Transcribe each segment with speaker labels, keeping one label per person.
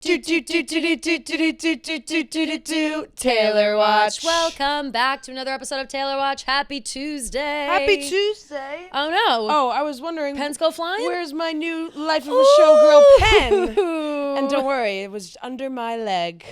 Speaker 1: Taylor Watch. Welcome back to another episode of Taylor Watch. Happy Tuesday.
Speaker 2: Happy Tuesday.
Speaker 1: Oh no.
Speaker 2: Oh, I was wondering.
Speaker 1: Pens go flying?
Speaker 2: Where's my new Life of a Showgirl pen? And don't worry, it was under my leg.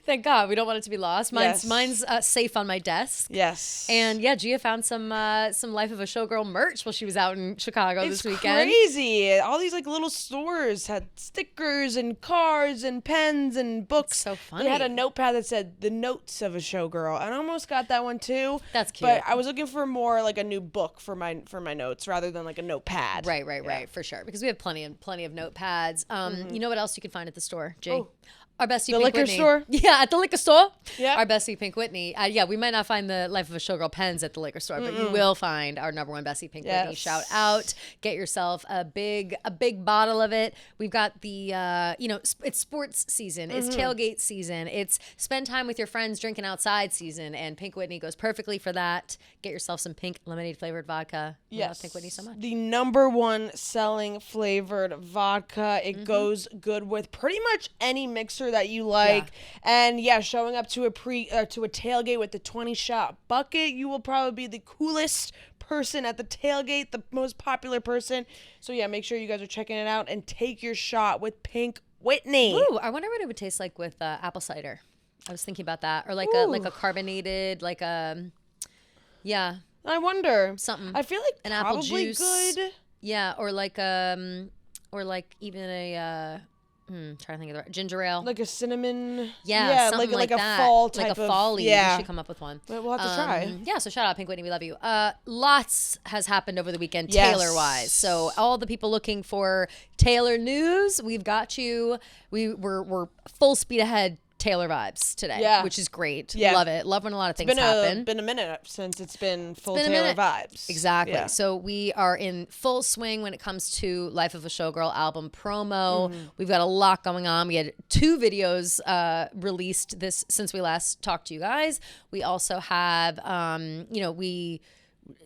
Speaker 1: Thank God. We don't want it to be lost. Mine's
Speaker 2: Yes.
Speaker 1: safe on my desk.
Speaker 2: Yes.
Speaker 1: And yeah, Gia found some Life of a Showgirl merch while she was out in Chicago this weekend.
Speaker 2: It's crazy. All these like little stores had stickers and cards and pens and books.
Speaker 1: So funny.
Speaker 2: They had a notepad that said the notes of a showgirl. And I almost got that one too.
Speaker 1: That's cute.
Speaker 2: But I was looking for more like a new book for my notes rather than like a notepad.
Speaker 1: Right, for sure. Because we have plenty of notepads. You know what else you can find at the store, Jay?
Speaker 2: Oh.
Speaker 1: Our bestie
Speaker 2: The
Speaker 1: Pink
Speaker 2: liquor
Speaker 1: Whitney.
Speaker 2: store?
Speaker 1: Yeah, at the liquor store.
Speaker 2: Yeah.
Speaker 1: Our bestie Pink Whitney. We might not find the Life of a Showgirl pens at the liquor store, but you will find our number one bestie Pink Whitney. Shout out. Get yourself a big bottle of it. We've got the it's sports season. It's tailgate season. It's spend time with your friends drinking outside season, and Pink Whitney goes perfectly for that. Get yourself some pink lemonade flavored vodka. We love Pink Whitney so much.
Speaker 2: The number one selling flavored vodka. It goes good with pretty much any mixer that you like.
Speaker 1: Yeah.
Speaker 2: And yeah, showing up to a tailgate with the 20-shot bucket, you will probably be the coolest person at the tailgate, the most popular person. So yeah, make sure you guys are checking it out and take your shot with Pink Whitney.
Speaker 1: Ooh, I wonder what it would taste like with apple cider. I was thinking about that, or like a carbonated, yeah.
Speaker 2: I wonder.
Speaker 1: Something.
Speaker 2: I feel like
Speaker 1: an apple
Speaker 2: probably
Speaker 1: juice.
Speaker 2: good.
Speaker 1: Yeah, or even a trying to think of the right ginger ale.
Speaker 2: Like a cinnamon.
Speaker 1: Yeah, something like
Speaker 2: a
Speaker 1: that.
Speaker 2: fall type
Speaker 1: like a
Speaker 2: of.
Speaker 1: fall-y.
Speaker 2: Yeah.
Speaker 1: We should come up with one.
Speaker 2: We'll have to try.
Speaker 1: Yeah, so shout out Pink Whitney, we love you. Lots has happened over the weekend,
Speaker 2: Yes.
Speaker 1: Taylor-wise. So all the people looking for Taylor news, we've got you. We're full speed ahead. Taylor vibes today, which is great.
Speaker 2: Yeah.
Speaker 1: Love it. Love when a lot of things happen.
Speaker 2: It's been a minute since it's been full
Speaker 1: been a
Speaker 2: Taylor
Speaker 1: minute.
Speaker 2: vibes.
Speaker 1: Exactly.
Speaker 2: Yeah.
Speaker 1: So we are in full swing when it comes to Life of a Showgirl album promo. We've got a lot going on. We had 2 videos released since we last talked to you guys. We also have,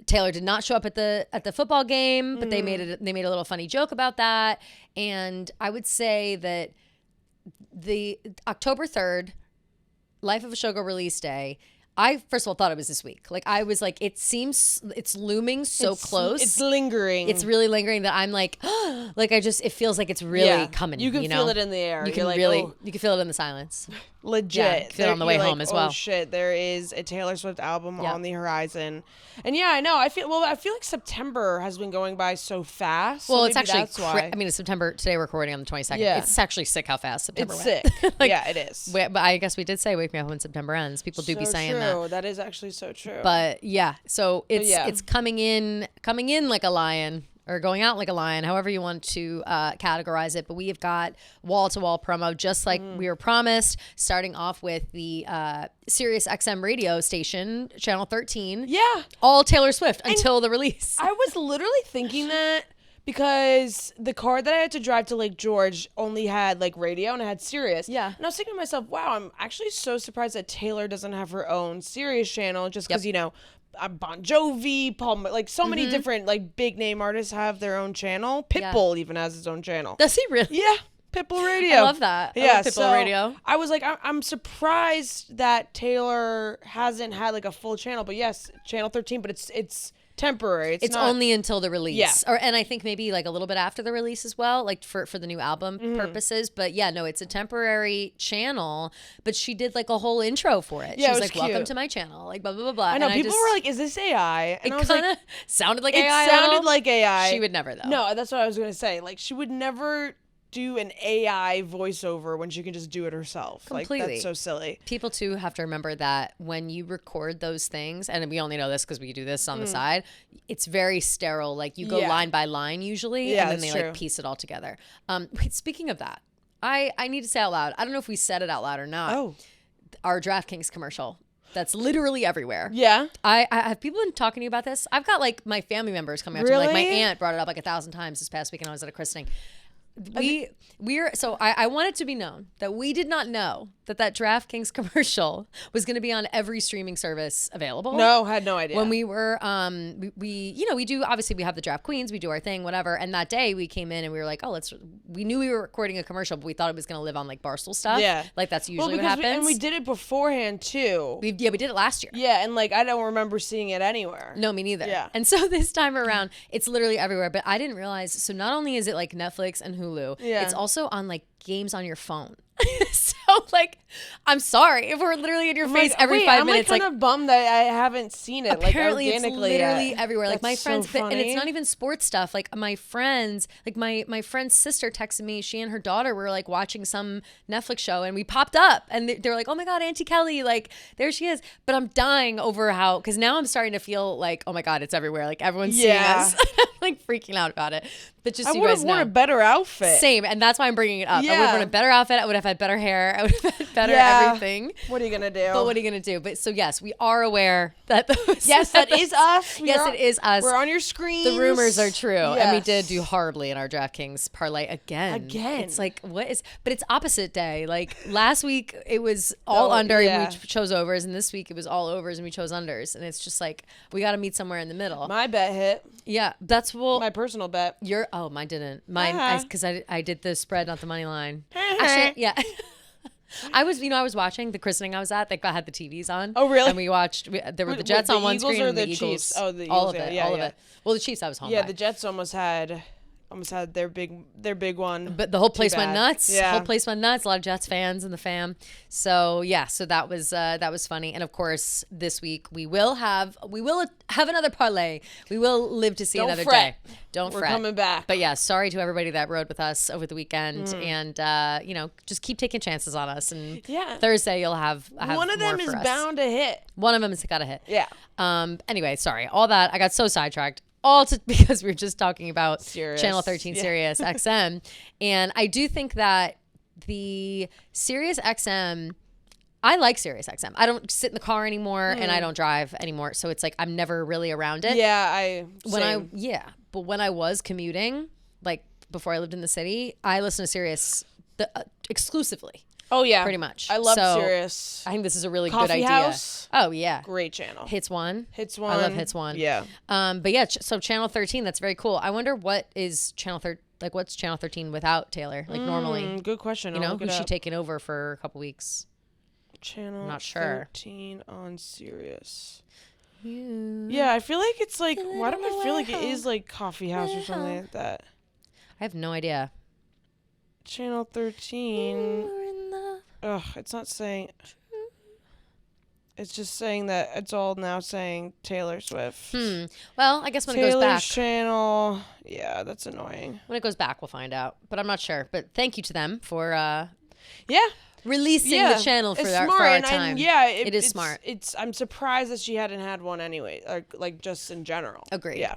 Speaker 1: Taylor did not show up at the football game, but they made a little funny joke about that. And I would say that the October 3rd, Life of a Showgirl release day, I first of all thought it was this week. Like I was like, it seems it's looming so close.
Speaker 2: It's lingering.
Speaker 1: It's really lingering that I'm like, it feels like it's really coming.
Speaker 2: You can feel it in the air.
Speaker 1: You can you can feel it in the silence.
Speaker 2: Legit.
Speaker 1: Yeah, feel it on the way home as well.
Speaker 2: Oh shit, there is a Taylor Swift album on the horizon. And yeah, I know. I feel like September has been going by so fast.
Speaker 1: Well,
Speaker 2: so
Speaker 1: it's actually
Speaker 2: that's why.
Speaker 1: it's September. Today we're recording on the 22nd.
Speaker 2: Yeah.
Speaker 1: It's actually sick how fast September
Speaker 2: It's
Speaker 1: went.
Speaker 2: sick. Yeah, it is.
Speaker 1: But I guess we did say wake me up when September ends. People do be saying that.
Speaker 2: That is actually so true.
Speaker 1: But yeah, so it's coming in like a lion, or going out like a lion, however you want to categorize it. But we have got wall-to-wall promo, just like we were promised, starting off with the Sirius XM radio station, Channel 13.
Speaker 2: Yeah.
Speaker 1: All Taylor Swift until the release.
Speaker 2: I was literally thinking that because the car that I had to drive to Lake George only had like radio and it had Sirius.
Speaker 1: Yeah.
Speaker 2: And I was thinking to myself, wow, I'm actually so surprised that Taylor doesn't have her own Sirius channel, just because, Bon Jovi, Paul, like so many different like big name artists have their own channel. Pitbull even has his own channel.
Speaker 1: Does he really?
Speaker 2: Yeah. Pitbull Radio.
Speaker 1: I love that. I love Pitbull Radio.
Speaker 2: I was like, I'm surprised that Taylor hasn't had like a full channel. But yes, Channel 13, but it's temporary. It's not,
Speaker 1: only until the release.
Speaker 2: Yeah.
Speaker 1: And I think maybe like a little bit after the release as well, like for the new album purposes. But yeah, no, it's a temporary channel. But she did like a whole intro for it.
Speaker 2: Yeah,
Speaker 1: she was
Speaker 2: it was
Speaker 1: like,
Speaker 2: cute.
Speaker 1: welcome to my channel. Like blah, blah, blah, blah.
Speaker 2: I know.
Speaker 1: And
Speaker 2: People were like, is this AI? And
Speaker 1: it
Speaker 2: I was
Speaker 1: kind of
Speaker 2: like,
Speaker 1: sounded like
Speaker 2: it
Speaker 1: AI.
Speaker 2: sounded like AI.
Speaker 1: She would never though.
Speaker 2: No, that's what I was going to say. Like she would never do an AI voiceover when she can just do it herself.
Speaker 1: Completely.
Speaker 2: Like that's so silly.
Speaker 1: People too have to remember that when you record those things, and we only know this because we do this on the side, it's very sterile. Like you go line by line usually, and then they like piece it all together. Wait, speaking of that, I need to say out loud, I don't know if we said it out loud or not.
Speaker 2: Oh.
Speaker 1: Our DraftKings commercial. That's literally everywhere.
Speaker 2: Yeah.
Speaker 1: I have people been talking to you about this. I've got like my family members coming up to me. Like my aunt brought it up like 1,000 times this past weekend. I was at a christening. I want it to be known that we did not know that DraftKings commercial was going to be on every streaming service available?
Speaker 2: No, had no idea.
Speaker 1: When we were, we do, obviously we have the Draft Queens, we do our thing, whatever. And that day we came in and we were like, we knew we were recording a commercial, but we thought it was going to live on like Barstool stuff.
Speaker 2: Yeah.
Speaker 1: Like that's usually what happens.
Speaker 2: And we did it beforehand too.
Speaker 1: We did it last year.
Speaker 2: Yeah. And like, I don't remember seeing it anywhere.
Speaker 1: No, me neither.
Speaker 2: Yeah.
Speaker 1: And so this time around, it's literally everywhere. But I didn't realize, so not only is it like Netflix and Hulu, it's also on like games on your phone. So like, I'm sorry if we're literally in your face every 5 minutes.
Speaker 2: I'm kind of bummed that I haven't seen it.
Speaker 1: Apparently,
Speaker 2: like organically,
Speaker 1: it's literally everywhere. Like my friends,
Speaker 2: so
Speaker 1: and it's not even sports stuff. Like my friends, like my friend's sister texted me. She and her daughter were like watching some Netflix show, and we popped up, and they were like, "Oh my God, Auntie Kelly! Like there she is." But I'm dying over how, because now I'm starting to feel like, "Oh my God, it's everywhere! Like everyone's seeing us." I'm like freaking out about it. But just so you guys know, I would have worn
Speaker 2: a better outfit.
Speaker 1: Same, and that's why I'm bringing it up.
Speaker 2: Yeah.
Speaker 1: I would have worn a better outfit. I would have had better hair. I would have had better everything.
Speaker 2: What are you gonna do?
Speaker 1: But what are you gonna do? But so yes, we are aware that those.
Speaker 2: Yes, that is us.
Speaker 1: It is us.
Speaker 2: We're on your screen.
Speaker 1: The rumors are true,
Speaker 2: yes.
Speaker 1: and we did do horribly in our DraftKings parlay again. It's like but it's opposite day. Like last week it was all under and we chose overs, and this week it was all overs and we chose unders, and it's just like we got to meet somewhere in the middle.
Speaker 2: My bet hit.
Speaker 1: Yeah, that's
Speaker 2: my personal bet.
Speaker 1: Mine didn't. Mine because I did the spread, not the money line. Actually, yeah. I was watching the christening I was at. They had the TVs on.
Speaker 2: Oh, really?
Speaker 1: And we watched. There were the Jets on one screen and the Eagles.
Speaker 2: Chiefs? Oh, the Eagles.
Speaker 1: All of it. All of it. Well, the Chiefs I was home.
Speaker 2: Yeah,
Speaker 1: by.
Speaker 2: the Jets almost had their big one.
Speaker 1: But the whole place went nuts.
Speaker 2: Yeah.
Speaker 1: The whole place went nuts. A lot of Jets fans in the fam. So yeah, so that was funny. And of course, this week we will have another parlay. We will live to see another day. Don't fret.
Speaker 2: We're coming back.
Speaker 1: But yeah, sorry to everybody that rode with us over the weekend, and just keep taking chances on us. And Thursday you'll have
Speaker 2: one of them is bound to hit.
Speaker 1: One of them has got to hit.
Speaker 2: Yeah.
Speaker 1: Anyway, sorry. All that I got so sidetracked. Because we were just talking about Channel 13 Sirius XM. And I do think that the Sirius XM, I like Sirius XM. I don't sit in the car anymore and I don't drive anymore. So it's like I'm never really around it.
Speaker 2: Yeah,
Speaker 1: but when I was commuting, like before I lived in the city, I listened to Sirius exclusively.
Speaker 2: Oh yeah,
Speaker 1: pretty much.
Speaker 2: I love Sirius.
Speaker 1: I think this is a really
Speaker 2: Coffee
Speaker 1: good idea.
Speaker 2: House.
Speaker 1: Oh yeah,
Speaker 2: great channel.
Speaker 1: Hits one.
Speaker 2: I
Speaker 1: love Hits One.
Speaker 2: Yeah.
Speaker 1: But yeah, so Channel 13. That's very cool. I wonder what is Channel 13. Like what's Channel 13 without Taylor? Like normally.
Speaker 2: Good question.
Speaker 1: Who's she taking over for a couple weeks?
Speaker 2: Channel
Speaker 1: I'm not sure.
Speaker 2: 13 on Sirius. Yeah, I feel like it's like. Why do I feel like it is like Coffee House or something like that?
Speaker 1: I have no idea.
Speaker 2: Channel 13. Ugh, it's not saying. It's just saying that it's all now saying Taylor Swift.
Speaker 1: Well, I guess when it goes back.
Speaker 2: Taylor's channel. Yeah, that's annoying.
Speaker 1: When it goes back, we'll find out. But I'm not sure. But thank you to them for releasing the channel for our time.
Speaker 2: It
Speaker 1: is smart.
Speaker 2: I'm surprised that she hadn't had one anyway, like just in general.
Speaker 1: Agreed.
Speaker 2: Yeah.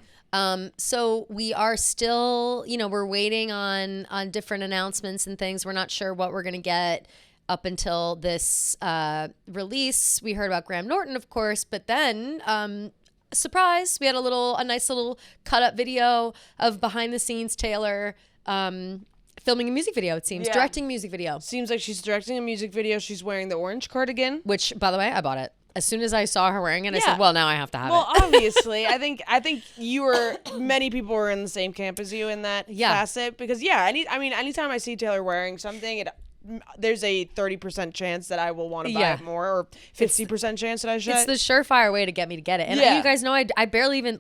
Speaker 1: So we are still, we're waiting on different announcements and things. We're not sure what we're going to get up until this release. We heard about Graham Norton, of course, but then surprise, we had a nice little cut up video of behind the scenes Taylor filming a music video, it seems. Directing a music video.
Speaker 2: Seems like she's directing a music video. She's wearing the orange cardigan.
Speaker 1: Which, by the way, I bought it. As soon as I saw her wearing it, I said, well, now I have to have it.
Speaker 2: Well, obviously. I think many people were in the same camp as you in that facet. Because, anytime I see Taylor wearing something, there's a 30% chance that I will want to buy it more, or 50% chance that I should.
Speaker 1: It's the surefire way to get me to get it. And you guys know I barely even,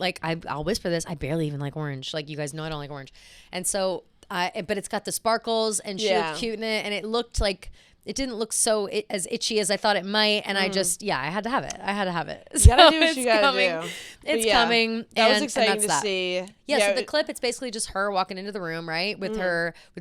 Speaker 1: I'll whisper this, I barely even like orange. Like, you guys know I don't like orange. And so, but it's got the sparkles, and she looked cute in it, and it looked like, it didn't look so as itchy as I thought it might, and I just, I had to have it. So
Speaker 2: you gotta do what you gotta do.
Speaker 1: It's coming.
Speaker 2: That was exciting to see.
Speaker 1: Yeah, so the clip, it's basically just her walking into the room, right, with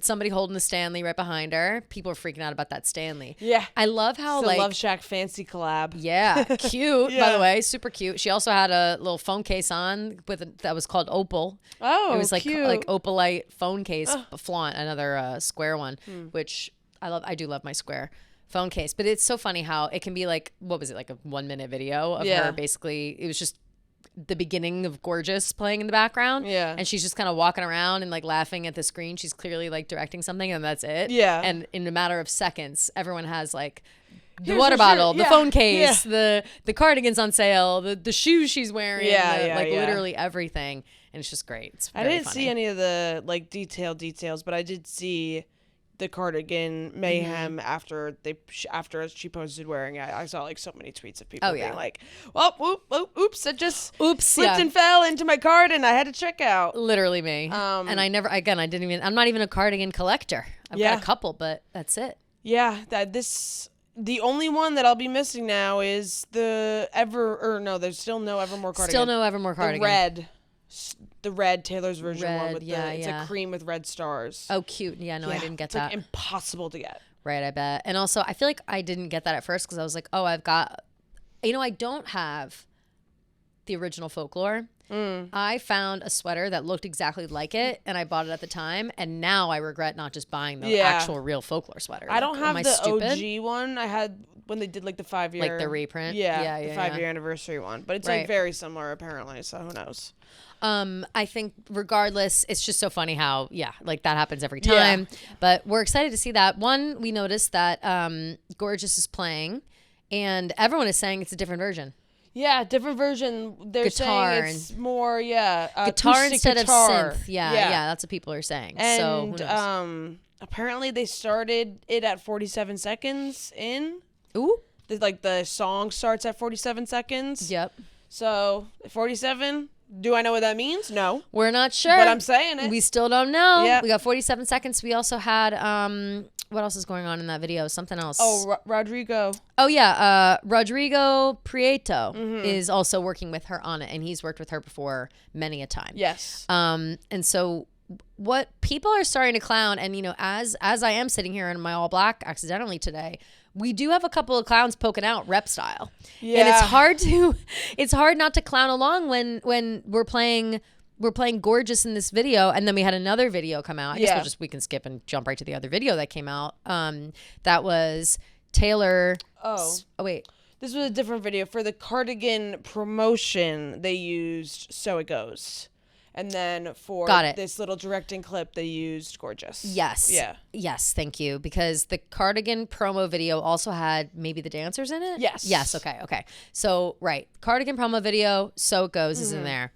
Speaker 1: somebody holding the Stanley right behind her. People are freaking out about that Stanley.
Speaker 2: Yeah.
Speaker 1: I love how,
Speaker 2: it's a Love Shack fancy collab.
Speaker 1: Yeah, cute, by the way, super cute. She also had a little phone case on that was called Opal.
Speaker 2: Oh,
Speaker 1: it was like
Speaker 2: cute.
Speaker 1: opalite phone case, flaunt, another square one, which I do love my square phone case, but it's so funny how it can be like, what was it, like a 1 minute video of her basically, it was just the beginning of Gorgeous playing in the background.
Speaker 2: Yeah.
Speaker 1: And she's just kind of walking around and like laughing at the screen. She's clearly like directing something, and that's it.
Speaker 2: Yeah.
Speaker 1: And in a matter of seconds, everyone has like the
Speaker 2: Here's
Speaker 1: water
Speaker 2: her
Speaker 1: bottle,
Speaker 2: shirt.
Speaker 1: the
Speaker 2: Yeah.
Speaker 1: phone case, the cardigan's on sale, the shoes she's wearing, like
Speaker 2: yeah.
Speaker 1: literally everything. And it's just great. It's
Speaker 2: I
Speaker 1: very
Speaker 2: didn't
Speaker 1: funny.
Speaker 2: see any of the like details, but I did see the cardigan mayhem after she posted wearing it. I saw like so many tweets of people being like, "Well, oops, it just slipped and fell into my cart, and I had to check out."
Speaker 1: Literally me. And I never, again, I'm not even a cardigan collector. I've got a couple, but that's it.
Speaker 2: Yeah, the only one that I'll be missing now is there's still no Evermore cardigan.
Speaker 1: Still no Evermore cardigan.
Speaker 2: The red Taylor's version one with it's
Speaker 1: yeah.
Speaker 2: a cream with red stars.
Speaker 1: Oh, cute. Yeah, no, I didn't get that.
Speaker 2: Like impossible to get.
Speaker 1: Right, I bet. And also, I feel like I didn't get that at first because I was like, oh, I've got, I don't have the original Folklore. I found a sweater that looked exactly like it, and I bought it at the time, and now I regret not just buying the actual real Folklore sweater.
Speaker 2: I don't have the OG one. I had when they did like the 5-year,
Speaker 1: like the reprint.
Speaker 2: Yeah, the 5-year anniversary one, but it's like very similar apparently. So who knows?
Speaker 1: I think regardless, it's just so funny how, like that happens every time. Yeah. But we're excited to see that. One, we noticed that Gorgeous is playing, and everyone is saying it's a different version.
Speaker 2: Yeah, different version. They're saying it's more,
Speaker 1: guitar instead of synth. Yeah, that's what people are saying.
Speaker 2: And,
Speaker 1: so who knows?
Speaker 2: Apparently they started it at 47 seconds in.
Speaker 1: Ooh.
Speaker 2: The song starts at 47 seconds.
Speaker 1: Yep.
Speaker 2: So 47. Do I know what that means? No.
Speaker 1: We're not sure.
Speaker 2: But I'm saying it.
Speaker 1: We still don't know.
Speaker 2: Yeah.
Speaker 1: We got 47 seconds. We also had, what else is going on in that video? Something else.
Speaker 2: Oh, Rodrigo.
Speaker 1: Oh, yeah. Rodrigo Prieto is also working with her on it, and he's worked with her before many a time.
Speaker 2: Yes.
Speaker 1: And so what people are starting to clown, and, as I am sitting here in my all black accidentally today, we do have a couple of clowns poking out rep style. Yeah. And it's hard not to clown along when we're playing Gorgeous in this video, and then we had another video come out. I guess we can skip and jump right to the other video that came out. That was Taylor. Oh wait.
Speaker 2: This was a different video. For the cardigan promotion, they used So It Goes. And then for this little directing clip, they used Gorgeous.
Speaker 1: Yes.
Speaker 2: Yeah.
Speaker 1: Yes, thank you. Because the cardigan promo video also had maybe the dancers in it?
Speaker 2: Yes.
Speaker 1: Yes, okay. So, right. Cardigan promo video, So It Goes is in there.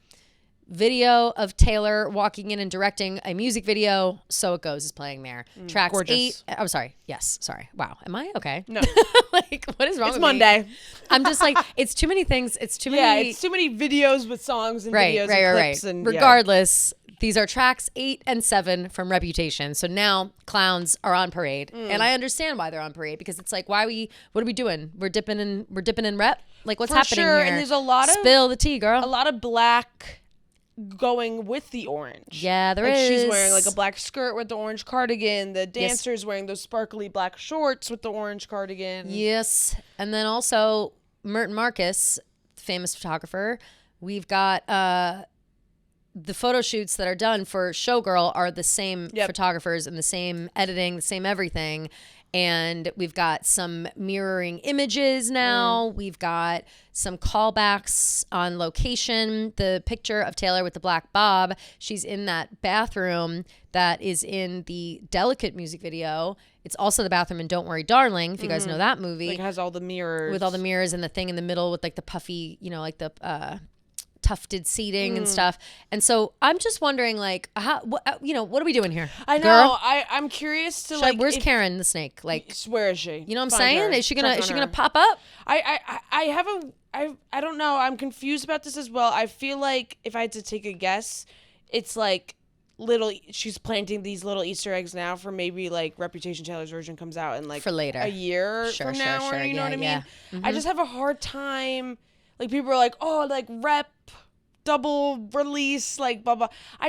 Speaker 1: Video of Taylor walking in and directing a music video, So It Goes is playing there. Tracks
Speaker 2: Gorgeous.
Speaker 1: 8. I'm sorry. Yes, sorry. Wow. Am I? Okay.
Speaker 2: No.
Speaker 1: Like, what is wrong with
Speaker 2: Monday.
Speaker 1: me? I'm just like, it's too many things. It's too many.
Speaker 2: Yeah, it's too many videos with songs and videos and clips. And,
Speaker 1: regardless, these are tracks 8 and 7 from Reputation. So now clowns are on parade. And I understand why they're on parade, because it's like, what are we doing? We're dipping in rep? Like, what's happening here?
Speaker 2: And there's a lot of...
Speaker 1: Spill the tea, girl.
Speaker 2: A lot of black going with the orange.
Speaker 1: Yeah, there is.
Speaker 2: She's wearing like a black skirt with the orange cardigan. The dancer's wearing those sparkly black shorts with the orange cardigan.
Speaker 1: Yes. And then also Merton Marcus, famous photographer. We've got the photo shoots that are done for Showgirl are the same photographers and the same editing, the same everything. And we've got some mirroring images now. We've got some callbacks on location. The picture of Taylor with the black bob, she's in that bathroom that is in the Delicate music video. It's also the bathroom in Don't Worry, Darling, if you guys know that movie.
Speaker 2: Like, has all the mirrors.
Speaker 1: With all the mirrors and the thing in the middle with like the puffy, like the tufted seating and stuff. And so I'm just wondering, like, what are we doing here?
Speaker 2: I know.
Speaker 1: Girl?
Speaker 2: I'm curious to
Speaker 1: where's Karen the snake? Like,
Speaker 2: where is she?
Speaker 1: You know what I'm saying? Is she gonna pop up?
Speaker 2: I don't know. I'm confused about this as well. I feel like if I had to take a guess, it's like she's planting these little Easter eggs now for maybe like Reputation Taylor's version comes out in like
Speaker 1: for later,
Speaker 2: a year from now, or you know what I mean?
Speaker 1: Yeah.
Speaker 2: I just have a hard time. Like, people are like, oh, like rep double release, like blah blah. I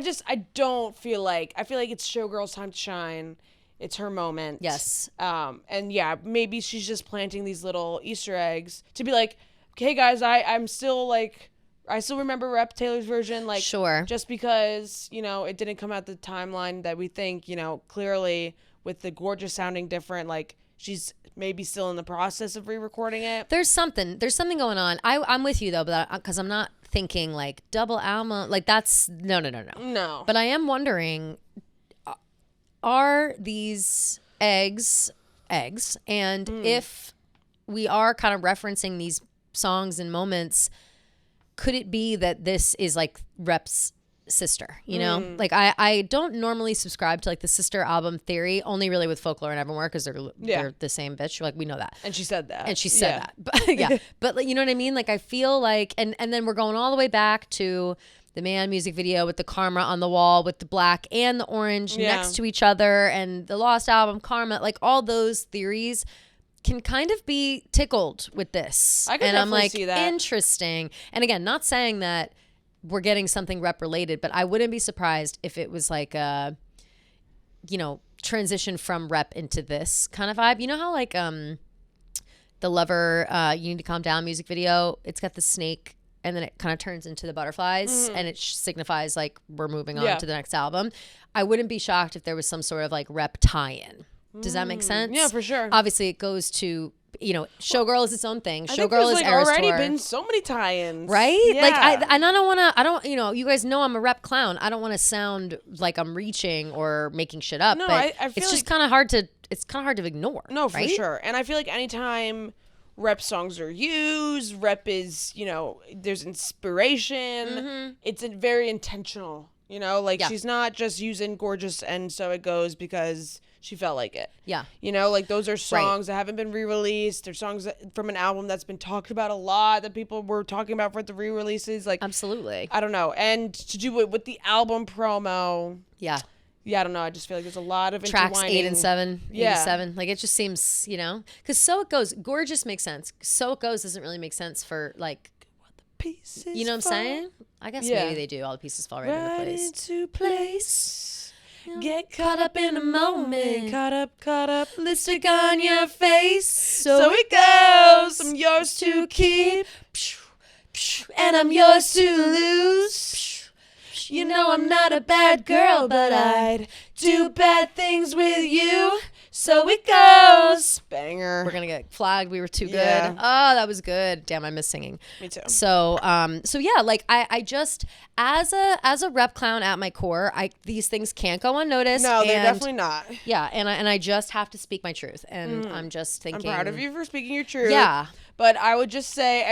Speaker 2: don't feel like, I feel like it's Showgirl's time to shine. It's her moment.
Speaker 1: Yes.
Speaker 2: And yeah, maybe she's just planting these little Easter eggs to be like, okay, guys, I'm still like, I still remember Rep Taylor's version. Like,
Speaker 1: sure.
Speaker 2: Just because, it didn't come out the timeline that we think, clearly with the Gorgeous sounding different, like she's maybe still in the process of re-recording it.
Speaker 1: There's something going on. I'm with you though, but because I'm not thinking like double album. Like that's no.
Speaker 2: No.
Speaker 1: But I am wondering, are these eggs? And if we are kind of referencing these songs and moments, could it be that this is like Rep's sister, you know? Like I don't normally subscribe to like the sister album theory, only really with Folklore and Evermore, because they're the same bitch. Like we know that.
Speaker 2: And she said that.
Speaker 1: But but like, you know what I mean? Like I feel like, and then we're going all the way back to the Man music video with the Karma on the wall with the black and the orange next to each other, and the Lost album Karma, like all those theories can kind of be tickled with this.
Speaker 2: I can definitely see that.
Speaker 1: Interesting. And again, not saying that we're getting something Rep related, but I wouldn't be surprised if it was like a, you know, transition from Rep into this kind of vibe. You know how like the Lover You Need to Calm Down music video, it's got the snake and then it kind of turns into the butterflies and it signifies like we're moving on to the next album. I wouldn't be shocked if there was some sort of like Rep tie-in. Does that make sense?
Speaker 2: Yeah, for sure.
Speaker 1: Obviously, it goes to, you know, Showgirl is its own thing.
Speaker 2: Showgirl
Speaker 1: is
Speaker 2: like
Speaker 1: Eras
Speaker 2: already
Speaker 1: Tour.
Speaker 2: been so many tie-ins,
Speaker 1: right?
Speaker 2: Yeah.
Speaker 1: Like I don't want to. You know, you guys know I'm a Rep clown. I don't want to sound like I'm reaching or making shit up.
Speaker 2: No,
Speaker 1: but
Speaker 2: I feel
Speaker 1: it's just
Speaker 2: like,
Speaker 1: kind of hard to. It's kind of hard to ignore.
Speaker 2: No, for
Speaker 1: right?
Speaker 2: sure. And I feel like anytime Rep songs are used, Rep is, you know, there's inspiration. It's very intentional. You know, like she's not just using Gorgeous and So It Goes because she felt like it.
Speaker 1: Yeah.
Speaker 2: You know, like those are songs that haven't been re-released. They're songs from an album that's been talked about a lot, that people were talking about for the re-releases. Like,
Speaker 1: absolutely.
Speaker 2: I don't know. And to do it with the album promo.
Speaker 1: Yeah.
Speaker 2: Yeah, I don't know. I just feel like there's a lot of
Speaker 1: tracks 8 and 7.
Speaker 2: Yeah.
Speaker 1: 87. Like it just seems, you know, because So It Goes, Gorgeous makes sense. So It Goes doesn't really make sense for like,
Speaker 2: pieces,
Speaker 1: you know what I'm saying? I guess maybe they do. All the pieces fall right into place.
Speaker 2: Get caught up in a moment. Caught up.
Speaker 1: Lipstick on your face.
Speaker 2: So it goes. I'm yours to keep.
Speaker 1: And I'm yours to lose.
Speaker 2: You know I'm not a bad girl, but I'd do bad things with you. So it goes. Banger.
Speaker 1: We're gonna get flagged. We were too good.
Speaker 2: Yeah.
Speaker 1: Oh, that was good. Damn, I miss singing.
Speaker 2: Me too.
Speaker 1: So yeah, like I just as a Rep clown at my core, these things can't go unnoticed.
Speaker 2: No, they're definitely not.
Speaker 1: Yeah, and I just have to speak my truth, and I'm just thinking.
Speaker 2: I'm proud of you for speaking your truth.
Speaker 1: Yeah.
Speaker 2: But I would just say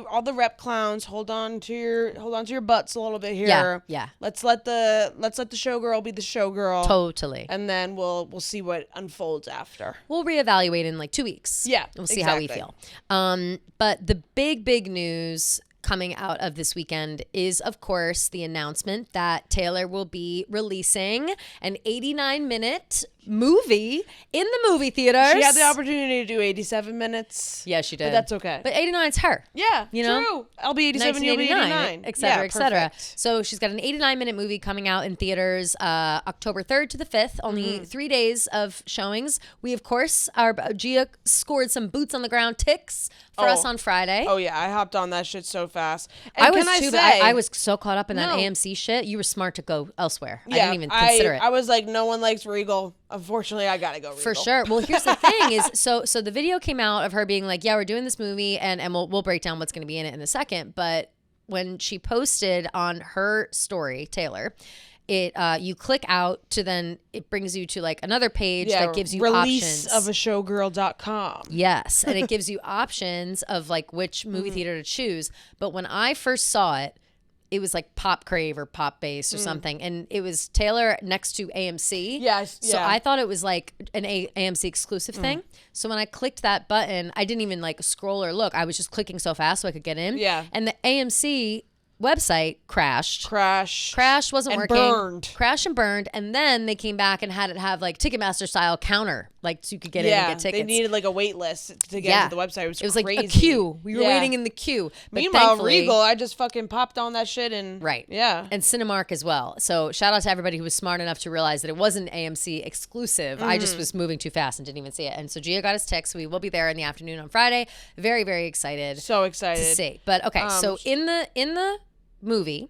Speaker 2: all the Rep clowns, hold on to your butts a little bit here.
Speaker 1: Yeah.
Speaker 2: Let's let the showgirl be the showgirl.
Speaker 1: Totally.
Speaker 2: And then we'll see what unfolds after.
Speaker 1: We'll reevaluate in like 2 weeks.
Speaker 2: Yeah.
Speaker 1: We'll see how we feel. But the big news coming out of this weekend is, of course, the announcement that Taylor will be releasing an 89-minute movie in the movie theaters.
Speaker 2: She had the opportunity to do 87 minutes.
Speaker 1: Yeah, she did.
Speaker 2: But that's okay.
Speaker 1: But 89's her.
Speaker 2: Yeah,
Speaker 1: you know?
Speaker 2: true. I'll be 87, you'll be 89.
Speaker 1: Et cetera, et cetera.
Speaker 2: Perfect.
Speaker 1: So she's got an 89-minute movie coming out in theaters October 3rd to the 5th. Only 3 days of showings. We, of course, Gia scored some boots on the ground ticks for us on Friday.
Speaker 2: Oh, yeah. I hopped on that shit so fast. And
Speaker 1: I was so caught up in that AMC shit. You were smart to go elsewhere.
Speaker 2: Yeah,
Speaker 1: I didn't even consider it.
Speaker 2: I was like, no one likes Regal. Unfortunately, I gotta go Regal.
Speaker 1: For sure. Well, here's the thing is, so the video came out of her being like, yeah, we're doing this movie, and we'll break down what's going to be in it in a second. But when she posted on her story, Taylor, you click out to then it brings you to like another page that gives you
Speaker 2: release
Speaker 1: options
Speaker 2: of a showgirl.com.
Speaker 1: Yes, and it gives you options of like which movie theater to choose. But when I first saw it, it was like Pop Crave or Pop Base or something, and it was Taylor next to AMC.
Speaker 2: Yes,
Speaker 1: So
Speaker 2: yeah.
Speaker 1: I thought it was like an AMC exclusive thing. So when I clicked that button, I didn't even like scroll or look. I was just clicking so fast so I could get in.
Speaker 2: Yeah.
Speaker 1: And the AMC website crashed. Wasn't
Speaker 2: and
Speaker 1: working.
Speaker 2: Burned.
Speaker 1: Crashed and burned. And then they came back and had it have like Ticketmaster style counter, like so you could get in and get tickets.
Speaker 2: They needed like a wait list to get into the website. It was
Speaker 1: like
Speaker 2: crazy.
Speaker 1: a queue. We were waiting in the queue. But
Speaker 2: meanwhile, Regal, I just fucking popped on that shit and yeah,
Speaker 1: and Cinemark as well. So shout out to everybody who was smart enough to realize that it wasn't AMC exclusive. I just was moving too fast and didn't even see it. And so Gia got us tickets. So we will be there in the afternoon on Friday. Very, very excited.
Speaker 2: So excited
Speaker 1: to see. But okay, so in the movie,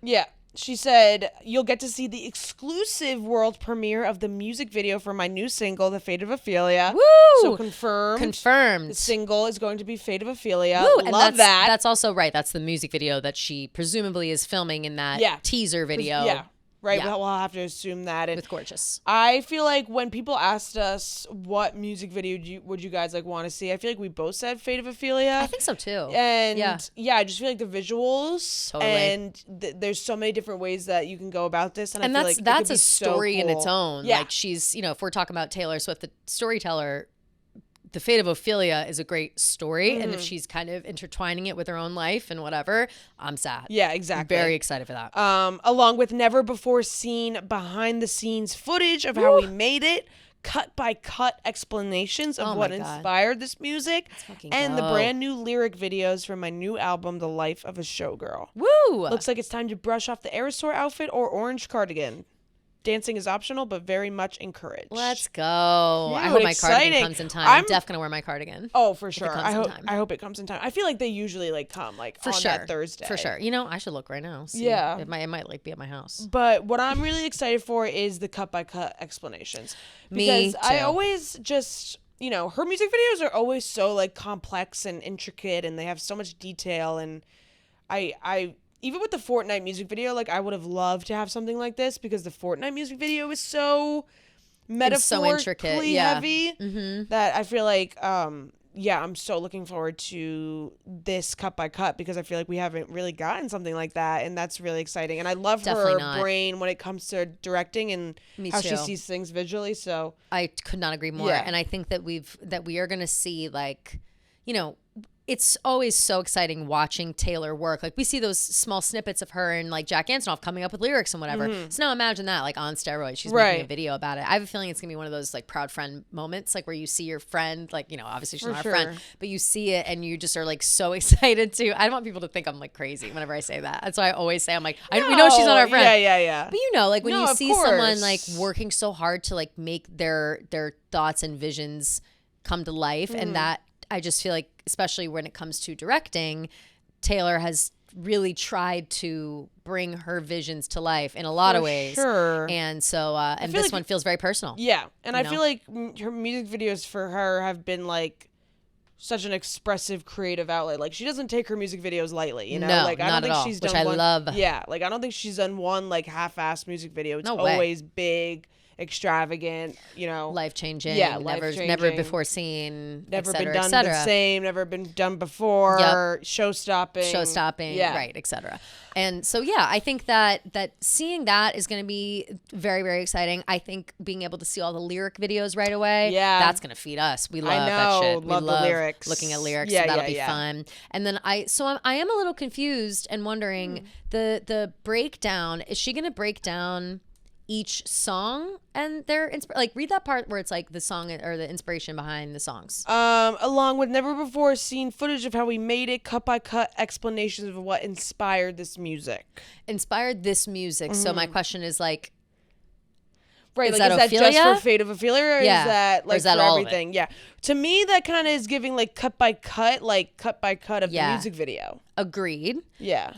Speaker 2: She said, you'll get to see the exclusive world premiere of the music video for my new single, The Fate of Ophelia.
Speaker 1: Woo!
Speaker 2: So confirmed. The single is going to be Fate of Ophelia.
Speaker 1: Woo!
Speaker 2: Love that.
Speaker 1: That's also right. That's the music video that she presumably is filming in that teaser video.
Speaker 2: Yeah. Right, yeah. We'll have to assume that. And
Speaker 1: with Gorgeous.
Speaker 2: I feel like when people asked us what music video would you guys like want to see, I feel like we both said Fate of Ophelia.
Speaker 1: I think so too.
Speaker 2: And I just feel like the visuals and there's so many different ways that you can go about this, and I feel like that's a story
Speaker 1: in its own. Yeah. Like she's, if we're talking about Taylor Swift, the storyteller, The Fate of Ophelia is a great story, and if she's kind of intertwining it with her own life and whatever, I'm sad.
Speaker 2: Yeah, exactly.
Speaker 1: Very excited for that.
Speaker 2: Along with never before seen behind the scenes footage of how we made it, cut by cut explanations of what inspired this music, and the brand new lyric videos for my new album, The Life of a Showgirl.
Speaker 1: Woo!
Speaker 2: Looks like it's time to brush off the Aerosaur outfit or orange cardigan. Dancing is optional, but very much encouraged.
Speaker 1: Let's go. I hope my cardigan comes in time. I'm definitely gonna wear my cardigan.
Speaker 2: Oh, for sure. I hope it comes in time. I feel like they usually come on that Thursday.
Speaker 1: For sure. I should look right now. See.
Speaker 2: Yeah.
Speaker 1: It might be at my house.
Speaker 2: But what I'm really excited for is the cut by cut explanations.
Speaker 1: Me too.
Speaker 2: I always just her music videos are always so complex and intricate, and they have so much detail, and I even with the Fortnite music video, I would have loved to have something like this, because the Fortnite music video is so metaphorically heavy that I feel like, I'm so looking forward to this cut by cut, because I feel like we haven't really gotten something like that, and that's really exciting. And I love her brain when it comes to directing and how she sees things visually. So
Speaker 1: I could not agree more. And I think that we are going to see it's always so exciting watching Taylor work. We see those small snippets of her and Jack Antonoff coming up with lyrics and whatever. So now imagine that on steroids. She's making a video about it. I have a feeling it's gonna be one of those proud friend moments, where you see your friend, obviously she's not our friend, but you see it and you just are so excited to. I don't want people to think I'm crazy whenever I say that. That's why I always say we know she's not our friend.
Speaker 2: Yeah.
Speaker 1: But when you see someone working so hard to make their thoughts and visions come to life, and that. I just feel like, especially when it comes to directing, Taylor has really tried to bring her visions to life in a lot of ways.
Speaker 2: Sure.
Speaker 1: And so, and this one feels very personal.
Speaker 2: Yeah. And I feel like her music videos for her have been such an expressive creative outlet. She doesn't take her music videos lightly,
Speaker 1: No,
Speaker 2: I don't
Speaker 1: not
Speaker 2: think
Speaker 1: at all,
Speaker 2: she's
Speaker 1: which
Speaker 2: done
Speaker 1: I love.
Speaker 2: Yeah. I don't think she's done one half-assed music video. It's
Speaker 1: No way.
Speaker 2: always big, extravagant,
Speaker 1: life-changing,
Speaker 2: life-changing,
Speaker 1: never before seen,
Speaker 2: never
Speaker 1: et cetera,
Speaker 2: been done the same, never been done before, show-stopping,
Speaker 1: etc. And so I think that seeing that is going to be very, very exciting. I think being able to see all the lyric videos right away, that's going to feed us. We love that shit. We love
Speaker 2: the lyrics,
Speaker 1: looking at lyrics, so that'll be fun. And then I am a little confused and wondering the breakdown. Is she going to break down each song and their read that part where it's the song or the inspiration behind the songs,
Speaker 2: along with never before seen footage of how we made it, cut by cut explanations of what inspired this music. So my question is right,
Speaker 1: is
Speaker 2: that
Speaker 1: Ophelia?
Speaker 2: Just for Fate of Ophelia, or is that
Speaker 1: or is that
Speaker 2: for
Speaker 1: all
Speaker 2: everything? Yeah, to me that kind of is giving cut by cut of the music video.
Speaker 1: Agreed.
Speaker 2: Yeah.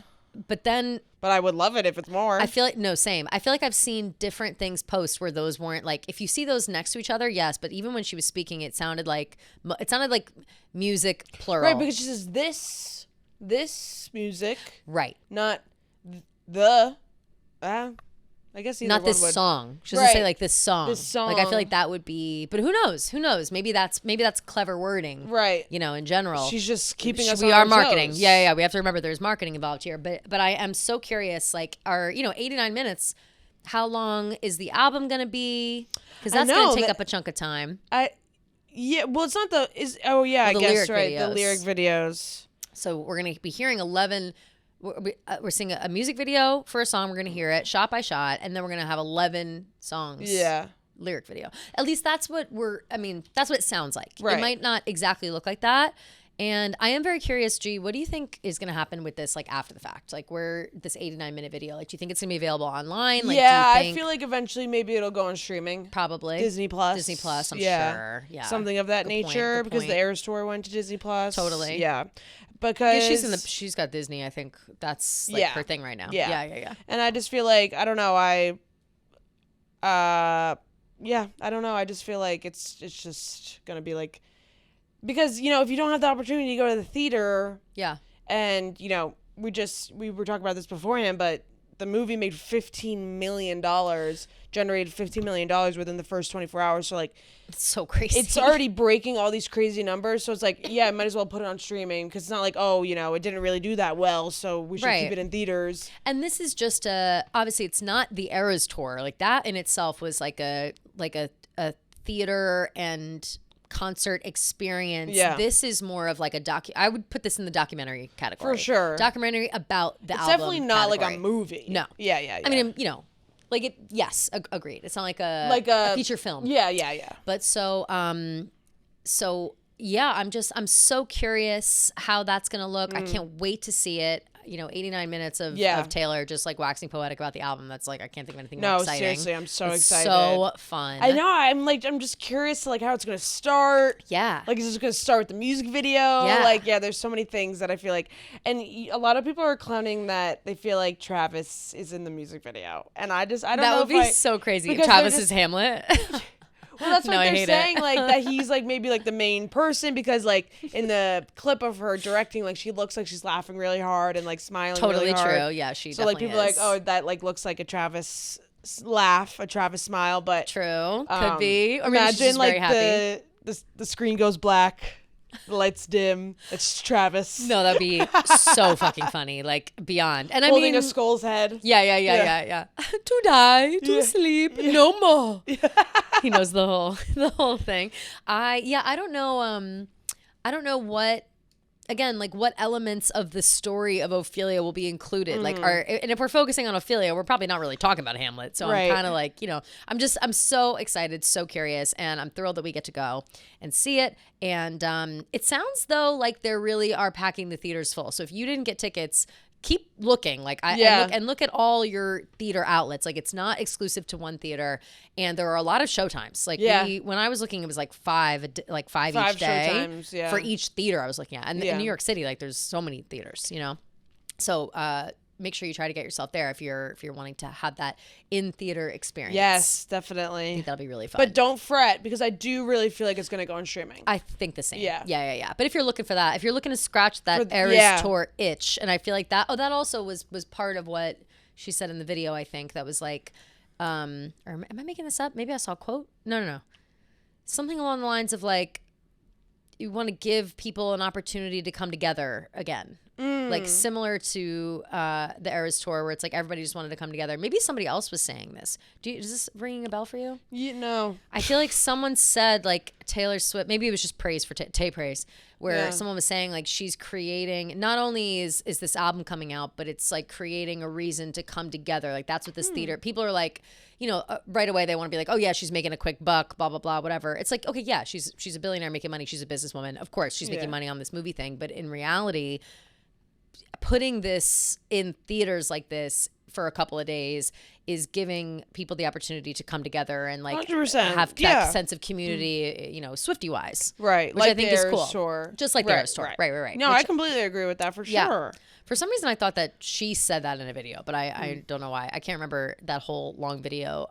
Speaker 1: But
Speaker 2: I would love it if it's more.
Speaker 1: I feel same. I feel like I've seen different things post where those weren't if you see those next to each other, yes. But even when she was speaking, it sounded like music plural.
Speaker 2: Right, because she says this music.
Speaker 1: Right.
Speaker 2: Not the. I guess
Speaker 1: not this song. She doesn't say this song.
Speaker 2: This song.
Speaker 1: I feel like that would be, but who knows? Maybe that's clever wording.
Speaker 2: Right.
Speaker 1: In general.
Speaker 2: She's just keeping us.
Speaker 1: We
Speaker 2: on
Speaker 1: are
Speaker 2: our
Speaker 1: marketing.
Speaker 2: toes.
Speaker 1: Yeah. We have to remember there's marketing involved here. But I am so curious. Our 89 minutes. How long is the album gonna be? Because that's gonna take up a chunk of time.
Speaker 2: Yeah. Well, it's not the I guess right.
Speaker 1: Videos.
Speaker 2: The lyric videos.
Speaker 1: So we're gonna be hearing 11. We're seeing a music video for a song. We're going to hear it shot by shot, and then we're going to have 11 songs.
Speaker 2: Yeah.
Speaker 1: Lyric video. At least that's what that's what it sounds like.
Speaker 2: Right.
Speaker 1: It might not exactly look like that. And I am very curious, G, what do you think is going to happen with this after the fact? Where this 89-minute video, do you think it's going to be available online?
Speaker 2: I feel like eventually maybe it'll go on streaming.
Speaker 1: Probably.
Speaker 2: Disney Plus,
Speaker 1: I'm sure. Yeah.
Speaker 2: Something of that nature, because the Eras Tour went to Disney Plus.
Speaker 1: Totally.
Speaker 2: Yeah. because
Speaker 1: she's got Disney. I think that's like her thing right now. Yeah.
Speaker 2: And I just feel like, I don't know, I don't know. I just feel like it's just gonna be like, because, you know, if you don't have the opportunity to go to the theater, and, you know, we were talking about this beforehand, but the movie made $15 million, generated $15 million within the first 24 hours. So, like,
Speaker 1: it's so crazy.
Speaker 2: It's already breaking all these crazy numbers. So it's like, I might as well put it on streaming, because it's not like, oh, you know, it didn't really do that well, so we should keep it in theaters.
Speaker 1: And this is just obviously it's not the Eras tour. Like, that in itself was like a theater and concert experience. This is more of like I would put this in the documentary category.
Speaker 2: For sure.
Speaker 1: Documentary about the album.
Speaker 2: It's definitely not
Speaker 1: category.
Speaker 2: like a movie.
Speaker 1: No.
Speaker 2: Yeah.
Speaker 1: I mean, you know, like it, yes, agreed. It's not like a feature film.
Speaker 2: Yeah.
Speaker 1: But so yeah, I'm so curious how that's going to look. I can't wait to see it. You know, 89 minutes of Taylor just like waxing poetic about the album. That's like, I can't think of anything more exciting.
Speaker 2: No, seriously, I'm so excited.
Speaker 1: So fun.
Speaker 2: I know. I'm just curious to like how it's going to start.
Speaker 1: Yeah.
Speaker 2: Like, is it going to start with the music video?
Speaker 1: Yeah.
Speaker 2: Like, there's so many things that I feel like, and a lot of people are clowning that they feel like Travis is in the music video. And I don't know.
Speaker 1: That would be so crazy if Travis is Hamlet.
Speaker 2: Well, that's what they're saying, like, that he's, like, maybe, like, the main person, because, like, in the clip of her directing, like, she looks like she's laughing really hard and, like, smiling really hard.
Speaker 1: Totally true. Yeah, she definitely
Speaker 2: So, like, people are like, oh, that, like, looks like a Travis laugh, a Travis smile, but...
Speaker 1: True. Could be. Or
Speaker 2: imagine, like,
Speaker 1: very happy.
Speaker 2: the screen goes black, the lights dim, it's Travis.
Speaker 1: No, that'd be so fucking funny, like, beyond. And
Speaker 2: Holding a skull's head.
Speaker 1: Yeah. To die, to sleep, no more. He knows the whole thing. I don't know what, again, like, what elements of the story of Ophelia will be included. Like, and if we're focusing on Ophelia, we're probably not really talking about Hamlet. So I'm kind of like, you know, I'm so excited, so curious, and I'm thrilled that we get to go and see it. And it sounds though like they really are packing the theaters full. So if you didn't get tickets, keep looking. Like, and look at all your theater outlets. Like, it's not exclusive to one theater, and there are a lot of showtimes. Like, when I was looking, it was like five each day
Speaker 2: showtimes,
Speaker 1: for each theater I was looking at. And in New York City, like, there's so many theaters, you know. So make sure you try to get yourself there if you're wanting to have that in theater experience.
Speaker 2: Yes, definitely.
Speaker 1: I think that'll be really fun.
Speaker 2: But don't fret, because I do really feel like it's going to go on streaming.
Speaker 1: I think the same.
Speaker 2: Yeah.
Speaker 1: But if you're looking for that, if you're looking to scratch that Eras tour itch, and I feel like that also was part of what she said in the video, I think, that was like, or am I making this up? Maybe I saw a quote. No. Something along the lines of like, you want to give people an opportunity to come together again. Like, similar to the Eras tour, where it's like everybody just wanted to come together. Maybe somebody else was saying this. Is this ringing a bell for you?
Speaker 2: No.
Speaker 1: I feel like someone said, like, Taylor Swift, maybe it was just praise for Tay praise, where someone was saying, like, she's creating, not only is this album coming out, but it's like creating a reason to come together. Like, that's what this theater, people are like, you know, right away they want to be like, oh yeah, she's making a quick buck, blah, blah, blah, whatever. It's like, okay, yeah, she's a billionaire making money. She's a businesswoman. Of course, she's making money on this movie thing. But in reality, putting this in theaters like this for a couple of days is giving people the opportunity to come together and like
Speaker 2: 100%.
Speaker 1: Have that sense of community, you know, Swiftie wise,
Speaker 2: right?
Speaker 1: Which
Speaker 2: like
Speaker 1: I think is cool.
Speaker 2: Tour.
Speaker 1: Just like their tour, right.
Speaker 2: No, I completely agree with that for sure.
Speaker 1: For some reason, I thought that she said that in a video, but I don't know why. I can't remember that whole long video.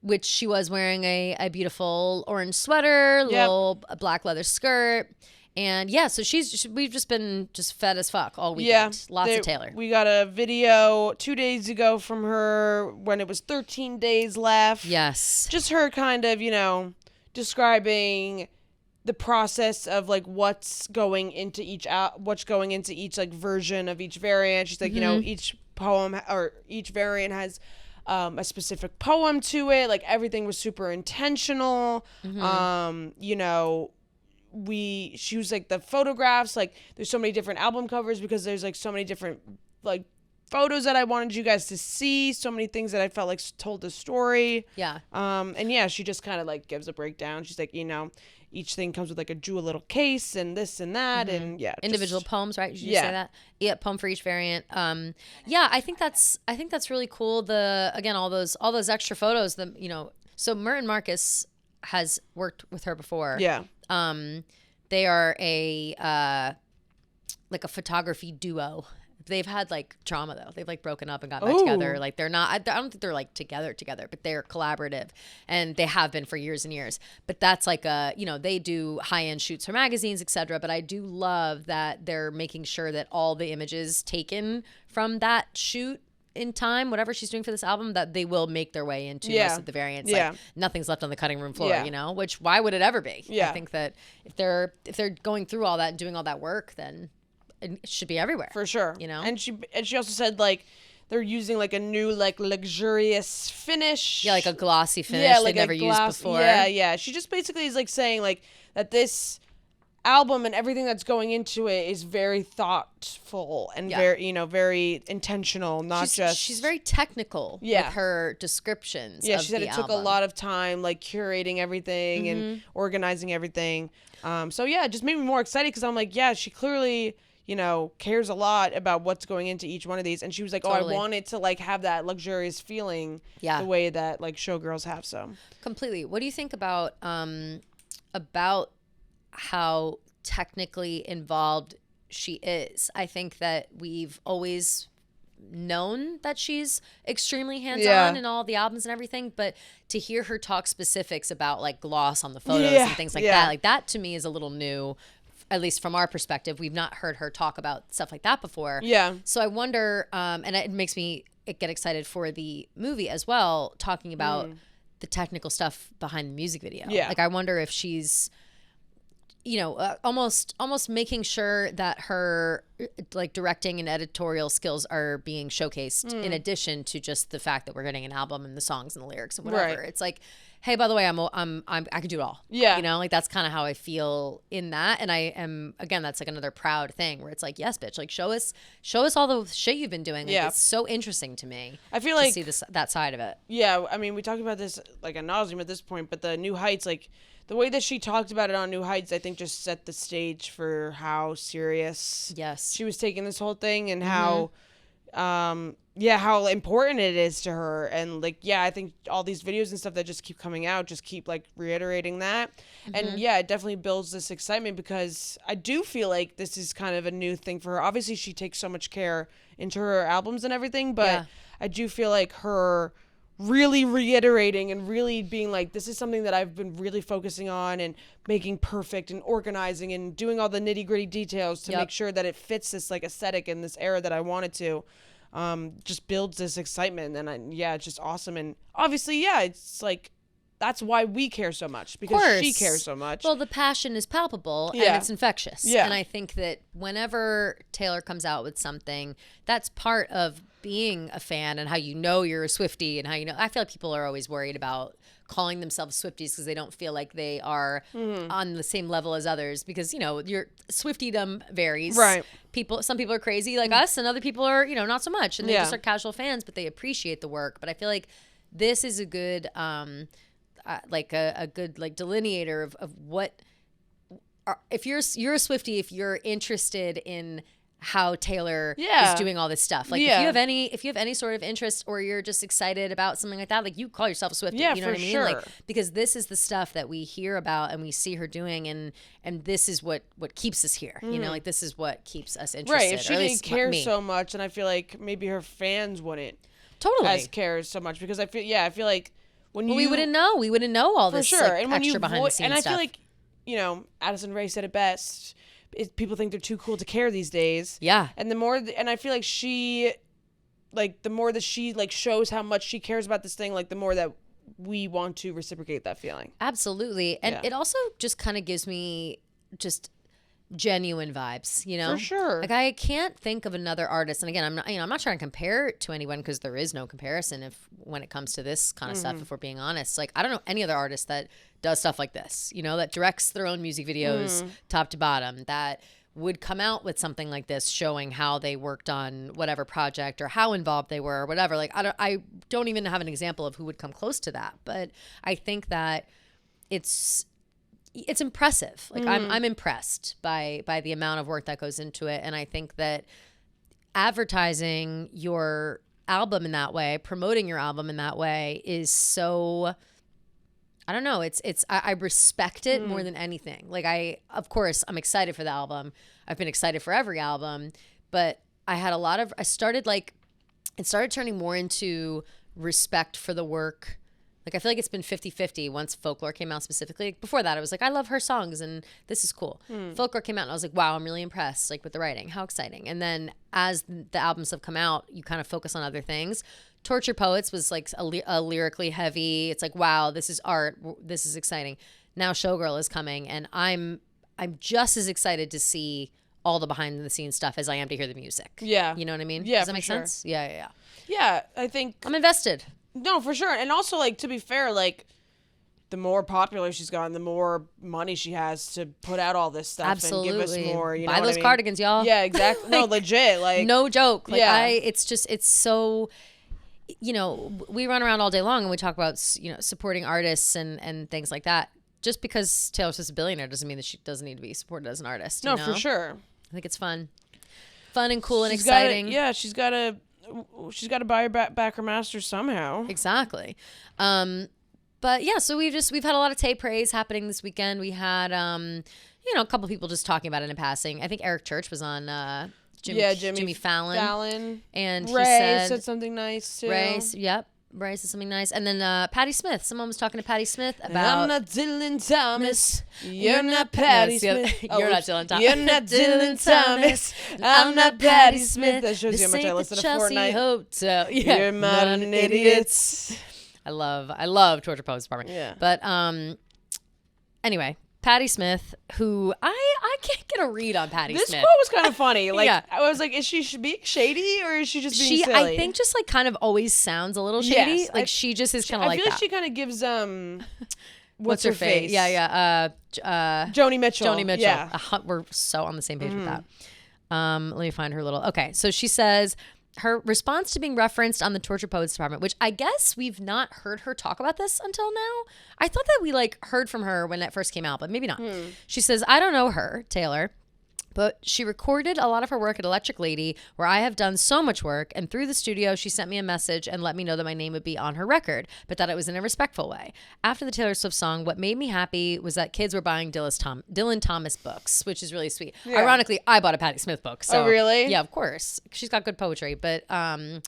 Speaker 1: Which she was wearing a beautiful orange sweater, little black leather skirt. And so we've just been fed as fuck all weekend. Lots of Taylor.
Speaker 2: We got a video 2 days ago from her when it was 13 days left.
Speaker 1: Yes.
Speaker 2: Just her kind of, you know, describing the process of like what's going into each like version of each variant. She's like, you know, each poem or each variant has a specific poem to it. Like, everything was super intentional. You know, she was like, the photographs, like, there's so many different album covers because there's like so many different like photos that I wanted you guys to see, so many things that I felt like told the story. And she just kind of like gives a breakdown. She's like, you know, each thing comes with like a jewel little case and this and that and
Speaker 1: individual poems, right? Did you say that? Yeah, poem for each variant. I think that's really cool. All those extra photos, you know, so Merton Marcus has worked with her before.
Speaker 2: Yeah.
Speaker 1: They are a like a photography duo. They've had like drama though. They've like broken up and got back together. Like they're not, I don't think they're like together, but they're collaborative, and they have been for years and years. But that's like they do high end shoots for magazines, etc. But I do love that they're making sure that all the images taken from that shoot in time, whatever she's doing for this album, that they will make their way into most of the variants. Like nothing's left on the cutting room floor, which why would it ever be? I think that if they're going through all that and doing all that work, then it should be everywhere.
Speaker 2: For sure. And she also said like they're using like a new like luxurious finish.
Speaker 1: Yeah, like a glossy finish they've never used before.
Speaker 2: Yeah. She just basically is like saying like that this album and everything that's going into it is very thoughtful and very intentional, she's
Speaker 1: very technical with her descriptions.
Speaker 2: She said it took a lot of time like curating everything and organizing everything. It just made me more excited because I'm like, she clearly cares a lot about what's going into each one of these. And she was like, totally. I want it to like have that luxurious feeling the way that like Showgirls have. So
Speaker 1: completely. What do you think about how technically involved she is? I think that we've always known that she's extremely hands-on in all the albums and everything, but to hear her talk specifics about like gloss on the photos and things like that, like that to me is a little new. At least from our perspective, we've not heard her talk about stuff like that before. Yeah. So I wonder, and it makes me get excited for the movie as well, talking about the technical stuff behind the music video. Yeah. Like I wonder if she's, almost making sure that her like directing and editorial skills are being showcased in addition to just the fact that we're getting an album and the songs and the lyrics and whatever. Right. It's like, hey, by the way, I can do it all. Yeah. Like that's kind of how I feel in that. And I am, again, that's like another proud thing where it's like, yes, bitch, like show us all the shit you've been doing. Like, it's so interesting to me.
Speaker 2: I feel like
Speaker 1: to see that side of it.
Speaker 2: Yeah. I mean, we talked about this like ad nauseum at this point, but the New Heights, like the way that she talked about it on New Heights, I think just set the stage for how serious she was taking this whole thing and how important it is to her. And like, I think all these videos and stuff that just keep coming out just keep like reiterating that. And it definitely builds this excitement because I do feel like this is kind of a new thing for her. Obviously she takes so much care into her albums and everything, but I do feel like her really reiterating and really being like, this is something that I've been really focusing on and making perfect and organizing and doing all the nitty gritty details to make sure that it fits this like aesthetic in this era that I wanted to. Just builds this excitement, and it's just awesome. And obviously, it's like that's why we care so much, because she cares so much.
Speaker 1: Well, the passion is palpable and it's infectious. Yeah. And I think that whenever Taylor comes out with something, that's part of being a fan and how you're a Swiftie and how I feel like people are always worried about calling themselves Swifties because they don't feel like they are on the same level as others because, your Swiftiedom varies. Right. Some people are crazy like us and other people are, not so much. And they just are casual fans, but they appreciate the work. But I feel like this is a good, a good delineator of what, if you're a Swiftie, if you're interested in how Taylor is doing all this stuff. Like if you have any sort of interest or you're just excited about something like that, like you call yourself a Swiftie.
Speaker 2: Yeah,
Speaker 1: you know what I mean?
Speaker 2: Sure.
Speaker 1: Like because this is the stuff that we hear about and we see her doing and this is what keeps us here. Like this is what keeps us interested.
Speaker 2: Right. If she didn't care so much, and I feel like maybe her fans wouldn't as care so much because I feel like when we wouldn't know all this extra behind the scenes
Speaker 1: and
Speaker 2: I feel like, Addison Rae said it best. People think they're too cool to care these days. Yeah. And and I feel like she, like, the more that she, like, shows how much she cares about this thing, like, the more that we want to reciprocate that feeling.
Speaker 1: Absolutely. And it also just kind of gives me just genuine vibes,
Speaker 2: For sure.
Speaker 1: Like, I can't think of another artist. And again, I'm not trying to compare it to anyone because there is no comparison when it comes to this kind of stuff, if we're being honest. Like, I don't know any other artist that does stuff like this, that directs their own music videos top to bottom, that would come out with something like this showing how they worked on whatever project or how involved they were or whatever. Like, I don't even have an example of who would come close to that. But I think that it's impressive. Like I'm impressed by the amount of work that goes into it. And I think that advertising your album in that way, promoting your album in that way is so I don't know. I respect it more than anything. Like of course, I'm excited for the album. I've been excited for every album, but it started turning more into respect for the work. Like, I feel like it's been 50-50 once Folklore came out specifically. Like, before that, I was like, I love her songs and this is cool. Folklore came out and I was like, wow, I'm really impressed, like, with the writing. How exciting. And then as the albums have come out, you kind of focus on other things. Torture Poets was like a lyrically heavy. It's like, wow, this is art. This is exciting. Now Showgirl is coming, and I'm just as excited to see all the behind the scenes stuff as I am to hear the music.
Speaker 2: Yeah.
Speaker 1: You know what I mean?
Speaker 2: Yeah,
Speaker 1: Does that make sense? Yeah.
Speaker 2: Yeah, I think
Speaker 1: I'm invested.
Speaker 2: No, for sure. And also, like, to be fair, like, the more popular she's gotten, the more money she has to put out all this stuff
Speaker 1: Absolutely.
Speaker 2: and give us more. You know
Speaker 1: Buy
Speaker 2: what
Speaker 1: those
Speaker 2: I mean?
Speaker 1: cardigans, y'all.
Speaker 2: Yeah, exactly. No, legit. Like,
Speaker 1: no joke. Like,
Speaker 2: yeah.
Speaker 1: It's so, you know, we run around all day long and we talk about, you know, supporting artists and things like that. Just because Taylor Swift's a billionaire doesn't mean that she doesn't need to be supported as an artist.
Speaker 2: No,
Speaker 1: you know?
Speaker 2: for sure.
Speaker 1: I think it's fun and cool and
Speaker 2: She's
Speaker 1: exciting.
Speaker 2: She's got to buy her back her masters somehow.
Speaker 1: Exactly. But yeah, so we've had a lot of Tay praise happening this weekend. We had you know, a couple people just talking about it in passing. I think Eric Church was on Jimmy Fallon. And
Speaker 2: Ray said something nice too.
Speaker 1: Ray said something nice. And then Patti Smith. Someone was talking to Patti Smith about...
Speaker 2: I'm not Dylan Thomas. You're not Patti Smith.
Speaker 1: You're not Dylan Thomas.
Speaker 2: You're not Dylan Thomas. I'm not Patti Smith. That shows you how much I listen to Fortnite.
Speaker 1: Hotel. Yeah.
Speaker 2: You're modern idiots.
Speaker 1: I love Torture Poets Department.
Speaker 2: Yeah.
Speaker 1: But anyway, Patti Smith, who I can't get a read on Patti Smith.
Speaker 2: This quote was kind of funny. Like,
Speaker 1: Yeah.
Speaker 2: I was like, is she being shady or is she just being silly?
Speaker 1: I think just like kind of always sounds a little shady.
Speaker 2: Yes,
Speaker 1: like she just is kind of
Speaker 2: I
Speaker 1: like
Speaker 2: feel
Speaker 1: that.
Speaker 2: like she kind of gives
Speaker 1: What's her face? Yeah.
Speaker 2: Joni Mitchell.
Speaker 1: Yeah. We're so on the same page with that. Let me find her little. Okay, so she says her response to being referenced on the Torture Poets Department, which I guess we've not heard her talk about this until now. I thought that we like heard from her when that first came out, but maybe not. She says, I don't know her, Taylor, but she recorded a lot of her work at Electric Lady, where I have done so much work, and through the studio, she sent me a message and let me know that my name would be on her record, but that it was in a respectful way. After the Taylor Swift song, what made me happy was that kids were buying Dylan Thomas books, which is really sweet. Yeah. Ironically, I bought a Patti Smith book. So,
Speaker 2: oh, really?
Speaker 1: Yeah, of course. She's got good poetry, but and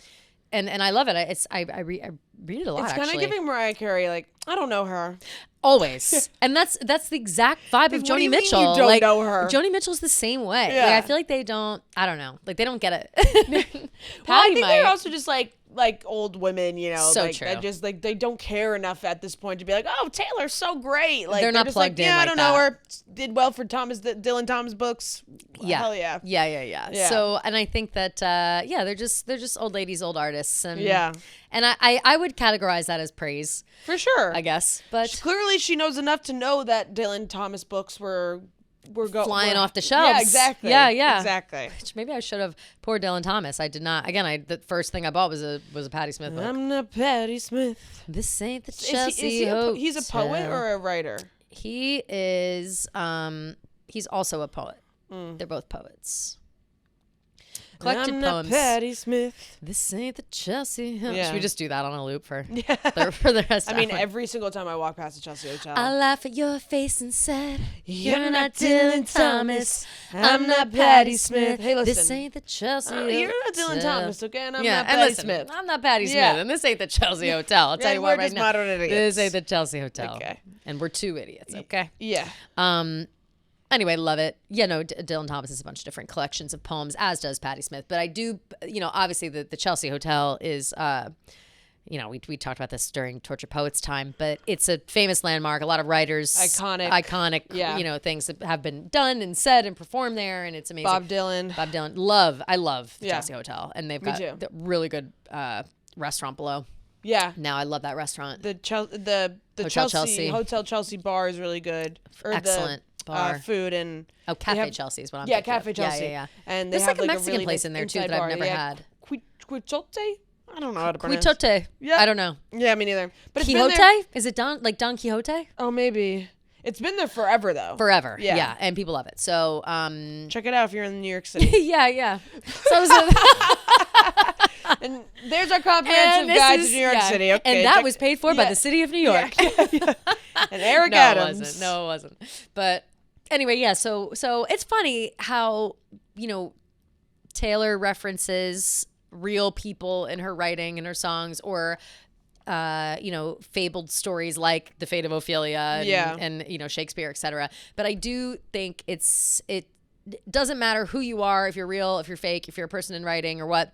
Speaker 1: I love it. I read it a lot.
Speaker 2: It's kind of giving Mariah Carey, like, I don't know her.
Speaker 1: Always. And that's the exact vibe of Joni Mitchell.
Speaker 2: You don't know her.
Speaker 1: Joni Mitchell's the same way.
Speaker 2: Yeah.
Speaker 1: Like, I feel like they don't, I don't know. Like, they don't get it.
Speaker 2: Well, I think they're also just like old women, you know,
Speaker 1: So
Speaker 2: like
Speaker 1: true.
Speaker 2: that just like they don't care enough at this point to be like, oh, Taylor's so great. Like
Speaker 1: They're not
Speaker 2: just
Speaker 1: plugged
Speaker 2: like,
Speaker 1: in
Speaker 2: yeah,
Speaker 1: like
Speaker 2: I don't
Speaker 1: that.
Speaker 2: know her. Did well for Dylan Thomas books.
Speaker 1: Yeah.
Speaker 2: Hell yeah.
Speaker 1: Yeah. So, and I think that, they're just old ladies, old artists. And,
Speaker 2: Yeah.
Speaker 1: And I would categorize that as praise,
Speaker 2: For sure.
Speaker 1: I guess. But
Speaker 2: Clearly she knows enough to know that Dylan Thomas books were
Speaker 1: flying off the shelves.
Speaker 2: Yeah, exactly.
Speaker 1: Yeah.
Speaker 2: Exactly.
Speaker 1: Which maybe I should have. Poor Dylan Thomas. I did not. Again, the first thing I bought was a Patti Smith book.
Speaker 2: I'm not Patti Smith.
Speaker 1: This ain't the
Speaker 2: Is
Speaker 1: Chelsea
Speaker 2: he he's a poet
Speaker 1: Hotel.
Speaker 2: or a writer?
Speaker 1: He is. He's also a poet. They're both poets. Collected
Speaker 2: I'm
Speaker 1: poems.
Speaker 2: not Patti Smith.
Speaker 1: This ain't the Chelsea Hotel.
Speaker 2: Yeah.
Speaker 1: Should we just do that on a loop for the rest?
Speaker 2: I
Speaker 1: of
Speaker 2: mean,
Speaker 1: our-
Speaker 2: every single time I walk past the Chelsea Hotel.
Speaker 1: I laugh at your face and said,
Speaker 2: You're not Dylan Thomas. I'm not Patti Smith. Hey, listen.
Speaker 1: This ain't the Chelsea
Speaker 2: You're not
Speaker 1: Hotel.
Speaker 2: Dylan Thomas, okay? And I'm
Speaker 1: Yeah,
Speaker 2: not
Speaker 1: and
Speaker 2: Patti
Speaker 1: listen,
Speaker 2: Smith.
Speaker 1: I'm not Patti Smith,
Speaker 2: Yeah.
Speaker 1: and this ain't the Chelsea Hotel. I'll tell
Speaker 2: Yeah,
Speaker 1: you
Speaker 2: we're
Speaker 1: what right
Speaker 2: just
Speaker 1: now.
Speaker 2: modern idiots.
Speaker 1: This ain't the Chelsea Hotel.
Speaker 2: Okay.
Speaker 1: And we're two idiots, okay?
Speaker 2: Yeah.
Speaker 1: Anyway, love it. Yeah, no, Dylan Thomas has a bunch of different collections of poems, as does Patti Smith. But I do, obviously the Chelsea Hotel is, we talked about this during Torture Poets time, but it's a famous landmark. A lot of writers,
Speaker 2: Iconic,
Speaker 1: things that have been done and said and performed there, and it's amazing.
Speaker 2: Bob Dylan.
Speaker 1: I love the Chelsea Hotel, and they've got the really good restaurant below.
Speaker 2: Yeah.
Speaker 1: Now I love that restaurant.
Speaker 2: The
Speaker 1: Hotel Chelsea.
Speaker 2: Hotel Chelsea bar is really good.
Speaker 1: Excellent bar.
Speaker 2: Food and
Speaker 1: Cafe Chelsea is what I'm thinking
Speaker 2: Cafe
Speaker 1: of.
Speaker 2: Chelsea.
Speaker 1: Yeah.
Speaker 2: And they
Speaker 1: there's
Speaker 2: have
Speaker 1: like a
Speaker 2: like
Speaker 1: Mexican
Speaker 2: really
Speaker 1: place
Speaker 2: nice
Speaker 1: in there too
Speaker 2: inside
Speaker 1: that I've
Speaker 2: bar.
Speaker 1: never had.
Speaker 2: Quichote? I don't know how to pronounce.
Speaker 1: Quixote.
Speaker 2: Yeah.
Speaker 1: I don't know.
Speaker 2: Yeah, me neither. But it's been
Speaker 1: Quixote?
Speaker 2: there.
Speaker 1: Is it Don Quixote?
Speaker 2: Oh, maybe. It's been there forever though.
Speaker 1: Forever.
Speaker 2: Yeah.
Speaker 1: Yeah. And people love it. So
Speaker 2: check it out if you're in New York City.
Speaker 1: yeah. So
Speaker 2: And there's our comprehensive guide to New York City. Okay,
Speaker 1: and that was paid for by the city of New York.
Speaker 2: Yeah. and Eric
Speaker 1: No,
Speaker 2: Adams.
Speaker 1: It wasn't. No, it wasn't. But anyway, yeah. So it's funny how, you know, Taylor references real people in her writing and her songs, or you know, fabled stories like The Fate of Ophelia and you know, Shakespeare, etc. But I do think it doesn't matter who you are, if you're real, if you're fake, if you're a person in writing or what.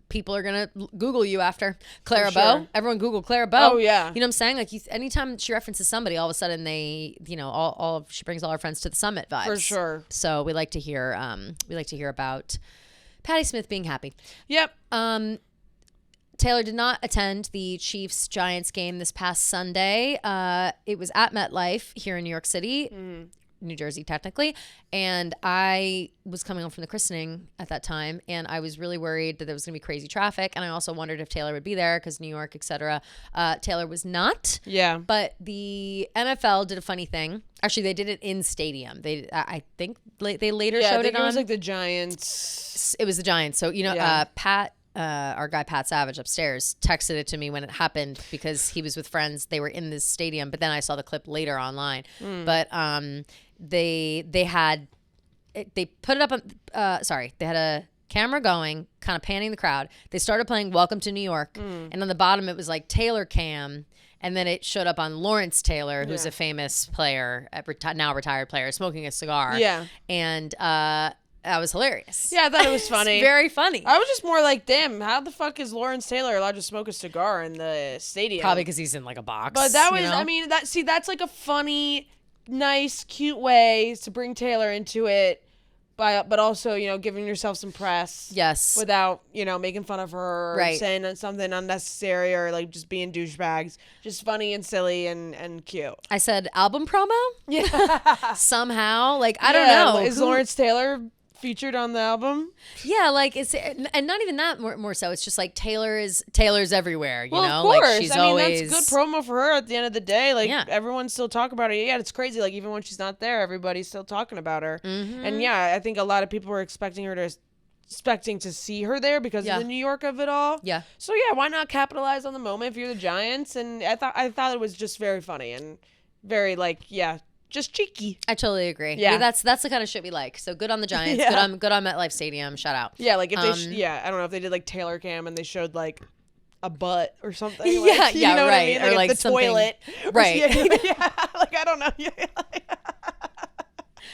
Speaker 1: People are gonna Google you after Clara Bow. Everyone Google Clara Bow.
Speaker 2: Oh yeah.
Speaker 1: You know what I'm saying? Like, anytime she references somebody, all of a sudden they, you know, she brings all her friends to the summit vibes.
Speaker 2: For sure.
Speaker 1: So we like to hear about Patti Smith being happy.
Speaker 2: Yep.
Speaker 1: Taylor did not attend the Chiefs-Giants game this past Sunday. It was at MetLife here in New York City. New Jersey technically, and I was coming home from the christening at that time, and I was really worried that there was gonna be crazy traffic, and I also wondered if Taylor would be there because New York, etc. Taylor was not.
Speaker 2: Yeah.
Speaker 1: But the NFL did a funny thing. Actually, they did it in stadium. I think they later showed it on.
Speaker 2: It was like the Giants.
Speaker 1: It was the Giants. So, you know, Pat, our guy Pat Savage upstairs, texted it to me when it happened because he was with friends. They were in this stadium, but then I saw the clip later online. But they put it up on they had a camera going, kind of panning the crowd. They started playing Welcome to New York, and on the bottom it was like Taylor Cam, and then it showed up on Lawrence Taylor, who's a famous player, now retired player, smoking a cigar. And that was hilarious.
Speaker 2: Yeah, I thought it was funny.
Speaker 1: Very funny.
Speaker 2: I was just more like, damn, how the fuck is Lawrence Taylor allowed to smoke a cigar in the stadium?
Speaker 1: Probably because he's in like a box.
Speaker 2: But that was,
Speaker 1: you know?
Speaker 2: I mean, that's like a funny, nice, cute way to bring Taylor into it, but also, you know, giving yourself some press.
Speaker 1: Yes.
Speaker 2: Without, you know, making fun of her or saying something unnecessary or like just being douchebags. Just funny and silly and cute.
Speaker 1: I said album promo?
Speaker 2: Yeah.
Speaker 1: Somehow. Like, I don't know.
Speaker 2: Is Lawrence Taylor featured on the album?
Speaker 1: Yeah, like it's, and not even that more so. It's just like Taylor's everywhere, you know?
Speaker 2: Of course.
Speaker 1: Like she's always,
Speaker 2: that's good promo for her at the end of the day. Like everyone's still talking about her. Yeah, it's crazy. Like even when she's not there, everybody's still talking about her. And yeah, I think a lot of people were expecting to see her there because of the New York of it all. Yeah. So yeah, why not capitalize on the moment if you're the Giants? And I thought it was just very funny and very just cheeky.
Speaker 1: I totally agree. Yeah, that's the kind of shit we like. So good on the Giants. Good on MetLife Stadium. Shout out.
Speaker 2: Yeah, like if they I don't know if they did like Taylor Cam and they showed like a butt or something.
Speaker 1: Like, you know what I mean? Or like
Speaker 2: the toilet.
Speaker 1: Right.
Speaker 2: Like I don't know.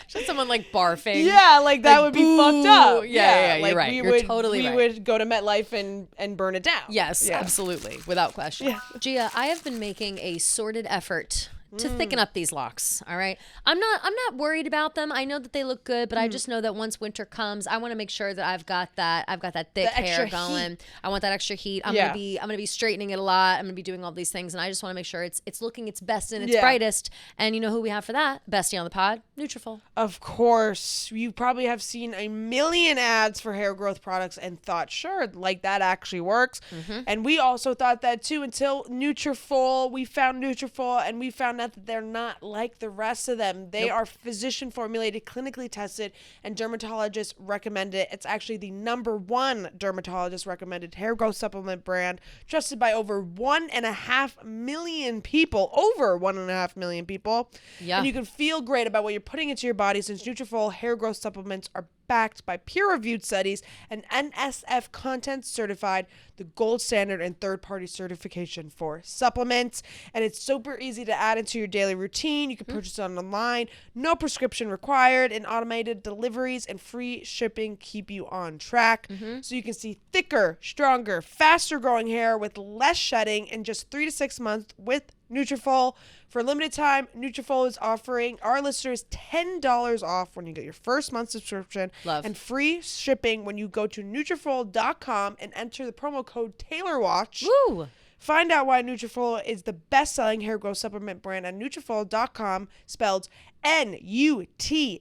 Speaker 1: Should someone like barfing?
Speaker 2: Yeah, like that would be fucked up.
Speaker 1: Yeah,
Speaker 2: like
Speaker 1: you're right. You're totally right.
Speaker 2: We would go to MetLife and burn it down.
Speaker 1: Yes, absolutely, without question. Yeah. Gia, I have been making a sorted effort to thicken up these locks. All right. I'm not worried about them. I know that they look good, but I just know that once winter comes, I want to make sure that I've got that thick hair going. Heat. I want that extra heat. I'm gonna be straightening it a lot. I'm gonna be doing all these things, and I just want to make sure it's looking its best and its brightest. And you know who we have for that? Bestie on the pod, Nutrafol.
Speaker 2: Of course. You probably have seen a million ads for hair growth products and thought, sure, like that actually works. And we also thought that too until Nutrafol. We found Nutrafol and we found out that they're not like the rest of them. They are physician formulated, clinically tested, and dermatologists recommend it. It's actually the #1 dermatologist recommended hair growth supplement brand, trusted by over 1.5 million people. Over 1.5 million people. Yeah. And you can feel great about what you're putting into your body since Nutrafol hair growth supplements are backed by peer-reviewed studies and NSF content certified, the gold standard and third-party certification for supplements. And it's super easy to add into your daily routine. You can purchase it online, no prescription required, and automated deliveries and free shipping keep you on track. So you can see thicker, stronger, faster growing hair with less shedding in just 3 to 6 months with Nutrafol. For a limited time, Nutrafol is offering our listeners $10 off when you get your first month subscription and free shipping when you go to Nutrafol.com and enter the promo code TaylorWatch.
Speaker 1: Woo!
Speaker 2: Find out why Nutrafol is the best-selling hair growth supplement brand at Nutrafol.com, spelled Nutrafol.com,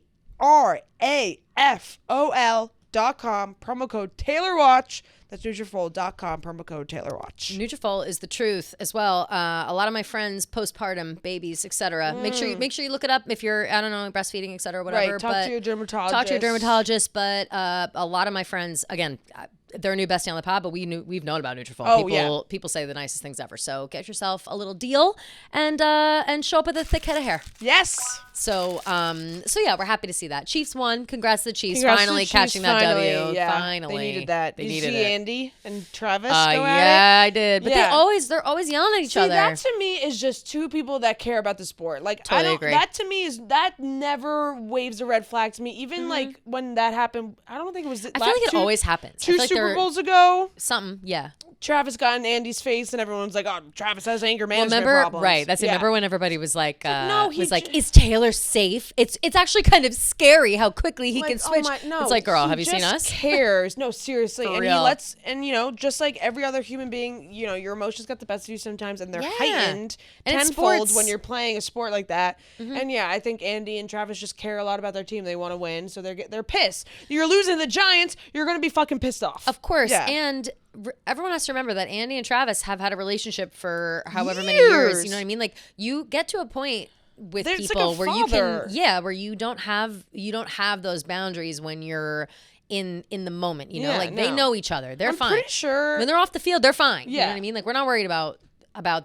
Speaker 2: promo code TaylorWatch. That's Nutrafol.com, promo code TaylorWatch.
Speaker 1: Nutrafol is the truth as well. A lot of my friends, postpartum, babies, etc. Make sure you look it up if you're, I don't know, breastfeeding, etc. Whatever.
Speaker 2: Right, talk to your dermatologist.
Speaker 1: Talk to your dermatologist. But a lot of my friends, again, they're a new bestie on the pod, but we've known about Nutrafol. People say the nicest things ever. So get yourself a little deal and show up with a thick head of hair.
Speaker 2: Yes.
Speaker 1: So yeah, we're happy to see that. Chiefs won. Congrats to the Chiefs. Finally catching that W.
Speaker 2: Yeah.
Speaker 1: Finally.
Speaker 2: They needed that. Did you see Andy and Travis go
Speaker 1: at it? Yeah, I did. But they're always yelling at each other.
Speaker 2: That to me is just two people that care about the sport. Like,
Speaker 1: totally agree.
Speaker 2: That to me that never waves a red flag to me. Even like when that happened, I don't think it was.
Speaker 1: I feel like it always happens.
Speaker 2: Two Super Bowls ago.
Speaker 1: Something, yeah.
Speaker 2: Travis got in Andy's face, and everyone's like, "Oh, Travis has anger management problems."
Speaker 1: Right? Remember when everybody was like, "Is Taylor safe?" It's actually kind of scary how quickly he can switch. It's like, girl, have you seen us?
Speaker 2: Cares? No, seriously.
Speaker 1: For
Speaker 2: and
Speaker 1: real.
Speaker 2: he lets, and just like every other human being, your emotions got the best of you sometimes, and they're heightened tenfold when you're playing a sport like that. And yeah, I think Andy and Travis just care a lot about their team. They want to win, so they're pissed. You're losing the Giants. You're gonna be fucking pissed off.
Speaker 1: Of course, and everyone has to remember that Andy and Travis have had a relationship for however many years. You know what I mean? Like, you get to a point with people where you can, where you don't have those boundaries when you're in the moment. They know each other. They're fine. I'm
Speaker 2: pretty sure
Speaker 1: when they're off the field, they're fine. Yeah. You know what I mean? Like, we're not worried about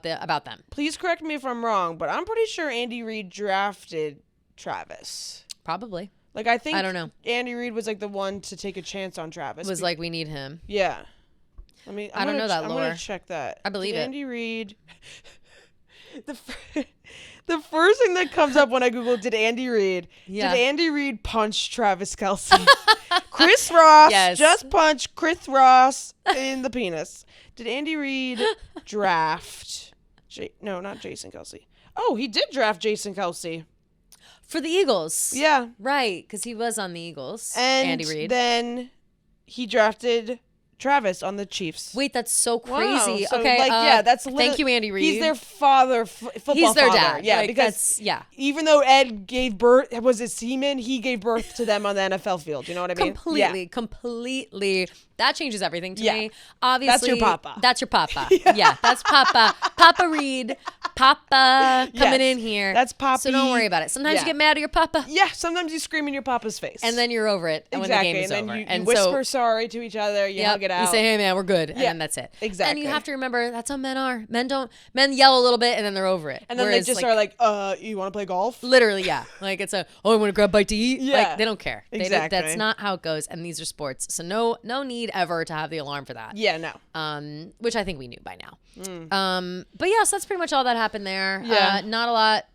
Speaker 1: them.
Speaker 2: Please correct me if I'm wrong, but I'm pretty sure Andy Reid drafted Travis.
Speaker 1: Probably.
Speaker 2: Like, I don't know. Andy Reid was like the one to take a chance on Travis.
Speaker 1: Was like, we need him.
Speaker 2: Yeah. I don't know that lore. I'm going to check that.
Speaker 1: I believe it.
Speaker 2: Andy Reid. The first thing that comes up when I Google did Andy Reid. Yeah. Did Andy Reid punch Travis Kelce? Chris Ross just punched Chris Ross in the penis. Did Andy Reid draft? No, not Jason Kelce. Oh, he did draft Jason Kelce.
Speaker 1: For the Eagles.
Speaker 2: Yeah.
Speaker 1: Right, because he was on the Eagles.
Speaker 2: And
Speaker 1: Andy Reid.
Speaker 2: Then he drafted Travis on the Chiefs.
Speaker 1: Wait, that's so crazy.
Speaker 2: Wow. So,
Speaker 1: okay,
Speaker 2: that's
Speaker 1: thank you, Andy Reid.
Speaker 2: He's their father, football
Speaker 1: He's their
Speaker 2: father.
Speaker 1: dad.
Speaker 2: Yeah, because even though Ed gave birth, was it semen? He gave birth to them on the NFL field. You know what I mean?
Speaker 1: Completely. That changes everything to me. Obviously,
Speaker 2: that's your papa.
Speaker 1: That's your papa. Yeah, that's Papa. Papa Reid. Papa coming in here.
Speaker 2: That's Papa.
Speaker 1: So don't worry about it. Sometimes you get mad at your papa.
Speaker 2: Yeah, sometimes you scream in your papa's face.
Speaker 1: And then you're over it. And when the game is over.
Speaker 2: And you whisper sorry to each other. You hug it out.
Speaker 1: You say, hey, man, we're good. And then that's it.
Speaker 2: Exactly.
Speaker 1: And you have to remember, that's how men are. Men yell a little bit and then they're over it.
Speaker 2: And then they just are like, you want to play golf?
Speaker 1: Literally, yeah. Like, it's I want to grab a bite to eat.
Speaker 2: Yeah.
Speaker 1: Like, they don't care.
Speaker 2: Exactly.
Speaker 1: That's not how it goes. And these are sports. So no need ever to have the alarm for that.
Speaker 2: Yeah, no.
Speaker 1: Which I think we knew by now. But yeah, so that's pretty much all that happened there.
Speaker 2: Yeah.
Speaker 1: Not a lot,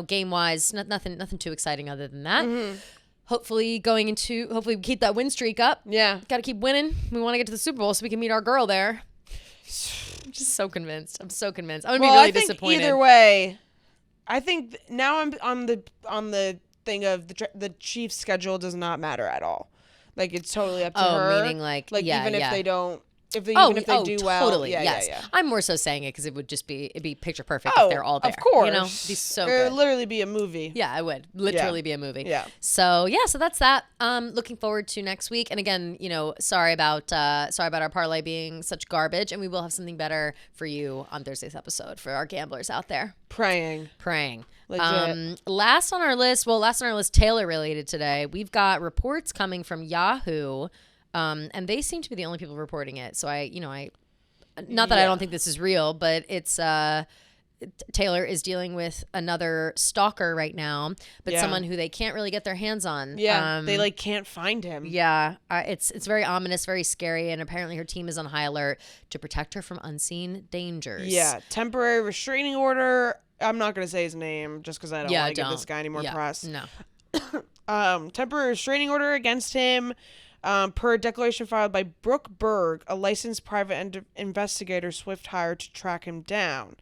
Speaker 1: game wise, nothing too exciting other than that.
Speaker 2: Mm-hmm.
Speaker 1: Hopefully we keep that win streak up.
Speaker 2: Yeah.
Speaker 1: Got to keep winning. We want to get to the Super Bowl so we can meet our girl there. I'm just so convinced. I'm so convinced. I'm going to be really disappointed.
Speaker 2: Either way, I think now I'm on the thing of the Chiefs' schedule does not matter at all. Like, it's totally up to her.
Speaker 1: Meaning
Speaker 2: if they don't, if they do well.
Speaker 1: Totally, yes. Yeah. I'm more so saying it because it'd be picture perfect if they're all there.
Speaker 2: Of course.
Speaker 1: It'd be so good.
Speaker 2: It would literally be a movie.
Speaker 1: Yeah, it would literally be a movie.
Speaker 2: Yeah.
Speaker 1: So that's that. Looking forward to next week. And again, sorry about our parlay being such garbage. And we will have something better for you on Thursday's episode for our gamblers out there.
Speaker 2: Praying.
Speaker 1: Legit. Last on our list, Taylor related today. We've got reports coming from Yahoo. And they seem to be the only people reporting it. So I don't think this is real, but it's Taylor is dealing with another stalker right now, but someone who they can't really get their hands on.
Speaker 2: Yeah, they can't find him.
Speaker 1: Yeah, it's very ominous, very scary, and apparently her team is on high alert to protect her from unseen dangers.
Speaker 2: Yeah, temporary restraining order. I'm not gonna say his name just because I don't want to give this guy any more press.
Speaker 1: No.
Speaker 2: Temporary restraining order against him. Per a declaration filed by Brooke Berg, a licensed private investigator Swift hired to track him down.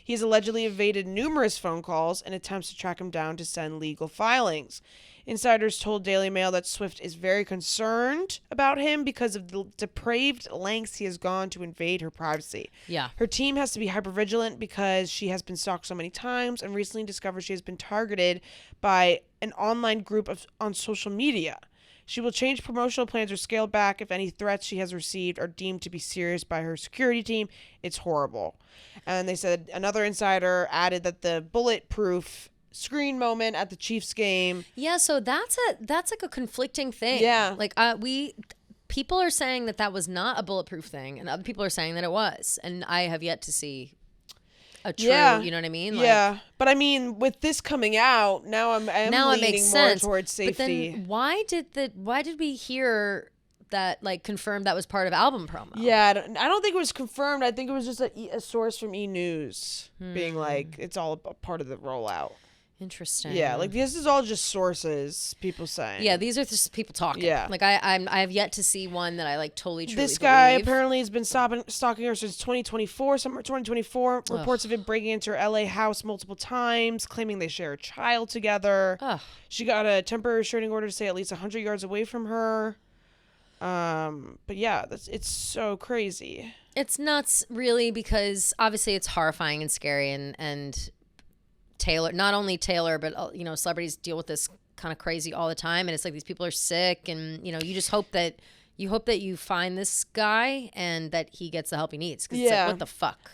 Speaker 2: He's allegedly evaded numerous phone calls and attempts to track him down to send legal filings. Insiders told Daily Mail that Swift is very concerned about him because of the depraved lengths he has gone to invade her privacy.
Speaker 1: Yeah.
Speaker 2: Her team has to be hypervigilant because she has been stalked so many times and recently discovered she has been targeted by an online group on social media. She will change promotional plans or scale back if any threats she has received are deemed to be serious by her security team. It's horrible. And they said another insider added that the bulletproof screen moment at the Chiefs game.
Speaker 1: Yeah, so that's like a conflicting thing.
Speaker 2: Yeah.
Speaker 1: Like people are saying that was not a bulletproof thing, and other people are saying that it was, and I have yet to see a true, you know what I mean?
Speaker 2: Yeah. But I mean, with this coming out, now I'm
Speaker 1: now
Speaker 2: leaning
Speaker 1: it makes
Speaker 2: more
Speaker 1: sense.
Speaker 2: towards safety.
Speaker 1: But then why did we hear that like confirmed that was part of album promo?
Speaker 2: Yeah, I don't think it was confirmed. I think it was just a source from E! News being like, it's all a part of the rollout.
Speaker 1: Interesting.
Speaker 2: Yeah, like this is all just sources, people saying.
Speaker 1: Yeah, these are just people talking.
Speaker 2: Yeah.
Speaker 1: Like I have yet to see one that I like totally truly
Speaker 2: This guy
Speaker 1: believe.
Speaker 2: apparently has been stalking her since 2024, summer 2024. Reports of him breaking into her LA house multiple times, claiming they share a child together.
Speaker 1: Ugh.
Speaker 2: She got a temporary restraining order to stay at least 100 yards away from her. But yeah, it's so crazy.
Speaker 1: It's nuts, really, because obviously it's horrifying and scary, and Taylor, not only Taylor, but celebrities deal with this kind of crazy all the time, and it's like these people are sick, and you just hope that you find this guy and that he gets the help he needs, because it's like, what the fuck?